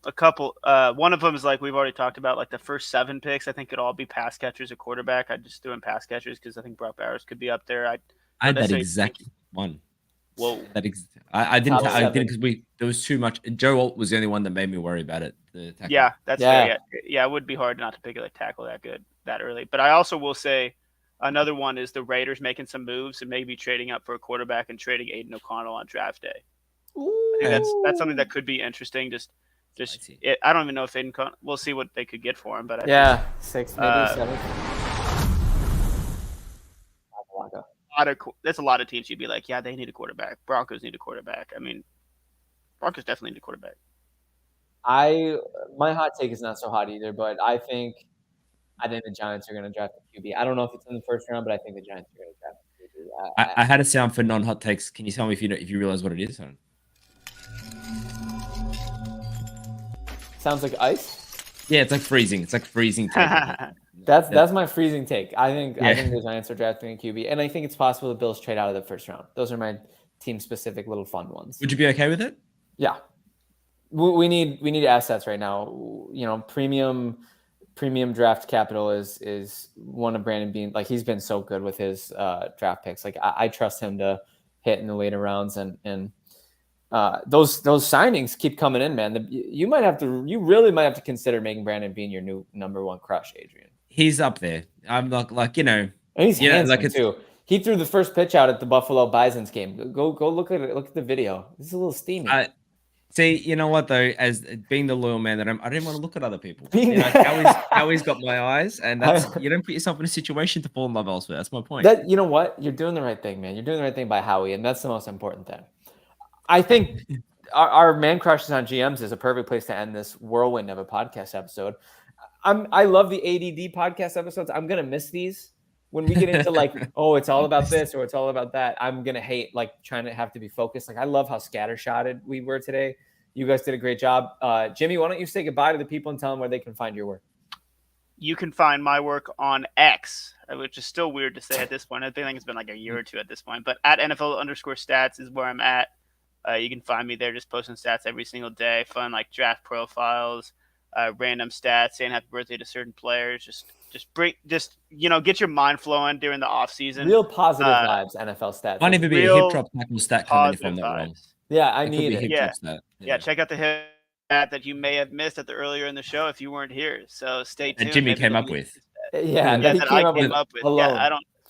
[SPEAKER 3] A couple. One of them is like we've already talked about, like the first 7 picks. I think it'd all be pass catchers or quarterback. I just threw in pass catchers because I think Brock Bowers could be up there.
[SPEAKER 2] I had that exact one.
[SPEAKER 3] Whoa!
[SPEAKER 2] I didn't because there was too much. Joe Alt was the only one that made me worry about it.
[SPEAKER 3] Yeah, that's fair. Yeah, it would be hard not to pick a tackle that early. But I also will say another one is the Raiders making some moves and maybe trading up for a quarterback and trading Aiden O'Connell on draft day. Ooh. I think that's something that could be interesting. I don't even know if Aiden. We'll see what they could get for him. But
[SPEAKER 1] 6, maybe 7.
[SPEAKER 3] There's a lot of teams you'd be like, yeah, they need a quarterback. Broncos need a quarterback. I mean, Broncos definitely need a quarterback.
[SPEAKER 1] My hot take is not so hot either, but I think I think the Giants are going to draft a QB. I don't know if it's in the first round, but I think the Giants are going to draft a QB.
[SPEAKER 2] I had a sound for non-hot takes. Can you tell me if you realize what it is?
[SPEAKER 1] Sounds like ice.
[SPEAKER 2] Yeah, it's like freezing. It's like freezing.
[SPEAKER 1] That's my freezing take. I think the Giants are drafting a QB, and I think it's possible the Bills trade out of the first round. Those are my team-specific little fun ones.
[SPEAKER 2] Would you be okay with it?
[SPEAKER 1] Yeah, we need assets right now. You know, premium draft capital is one of Brandon Beane. Like, he's been so good with his draft picks. Like, I trust him to hit in the later rounds, and those signings keep coming in, man. You really might have to consider making Brandon Beane your new number one crush, Adrian.
[SPEAKER 2] He's up there. I'm like
[SPEAKER 1] and he's handsome too. He threw the first pitch out at the Buffalo Bison's game. Go look at it. Look at the video. This is a little steamy.
[SPEAKER 2] See, you know what though? As being the loyal man that I didn't want to look at other people. Howie's got my eyes, and you don't put yourself in a situation to fall in love elsewhere. That's my point.
[SPEAKER 1] You know what? You're doing the right thing, man. You're doing the right thing by Howie, and that's the most important thing. I think our man crushes on GMs is a perfect place to end this whirlwind of a podcast episode. I love the ADD podcast episodes. I'm gonna miss these when we get into like, oh, it's all about this or it's all about that. I'm gonna hate like trying to have to be focused. Like, I love how scattershotted we were today. You guys did a great job. Jimmy, why don't you say goodbye to the people and tell them where they can find your work?
[SPEAKER 3] You can find my work on X, which is still weird to say at this point. I think it's been like a year or two at this point. But at NFL_stats is where I'm at. You can find me there, just posting stats every single day. Fun like draft profiles, random stats, saying happy birthday to certain players. Just get your mind flowing during the off season.
[SPEAKER 1] Real positive vibes, NFL stats.
[SPEAKER 2] Might even be a hip drop tackle stat coming if I'm not wrong.
[SPEAKER 1] Yeah, I need it.
[SPEAKER 3] Yeah, check out the hip that you may have missed at the earlier in the show if you weren't here. So stay tuned.
[SPEAKER 2] That Jimmy came up with.
[SPEAKER 1] Yeah,
[SPEAKER 3] that I came up with. Alone.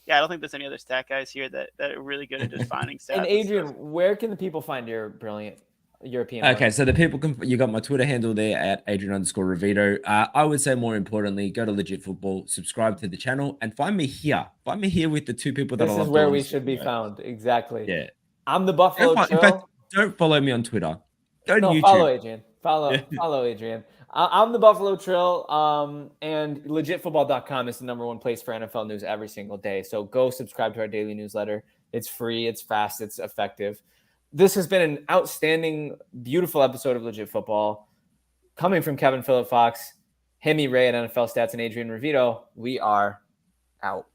[SPEAKER 3] I don't think there's any other stat guys here that are really good at just finding stats.
[SPEAKER 1] And Adrian, where can the people find your brilliant European?
[SPEAKER 2] Okay, so the people you got my Twitter handle there at Adrian_Revito. I would say more importantly, go to Legit Football, subscribe to the channel, and find me here. Find me here with the two people that I love.
[SPEAKER 1] This is where we should be found. Exactly.
[SPEAKER 2] Yeah.
[SPEAKER 1] I'm the Buffalo Chill.
[SPEAKER 2] In fact, don't follow me on Twitter. Go to YouTube.
[SPEAKER 1] Follow Adrian. Follow Adrian. I'm the Buffalo Trill, and legitfootball.com is the number one place for NFL news every single day. So go subscribe to our daily newsletter. It's free, it's fast, it's effective. This has been an outstanding, beautiful episode of Legit Football. Coming from Kevin Phillip Fox, Hemi Ray at NFL Stats, and Adrian Revito, we are out.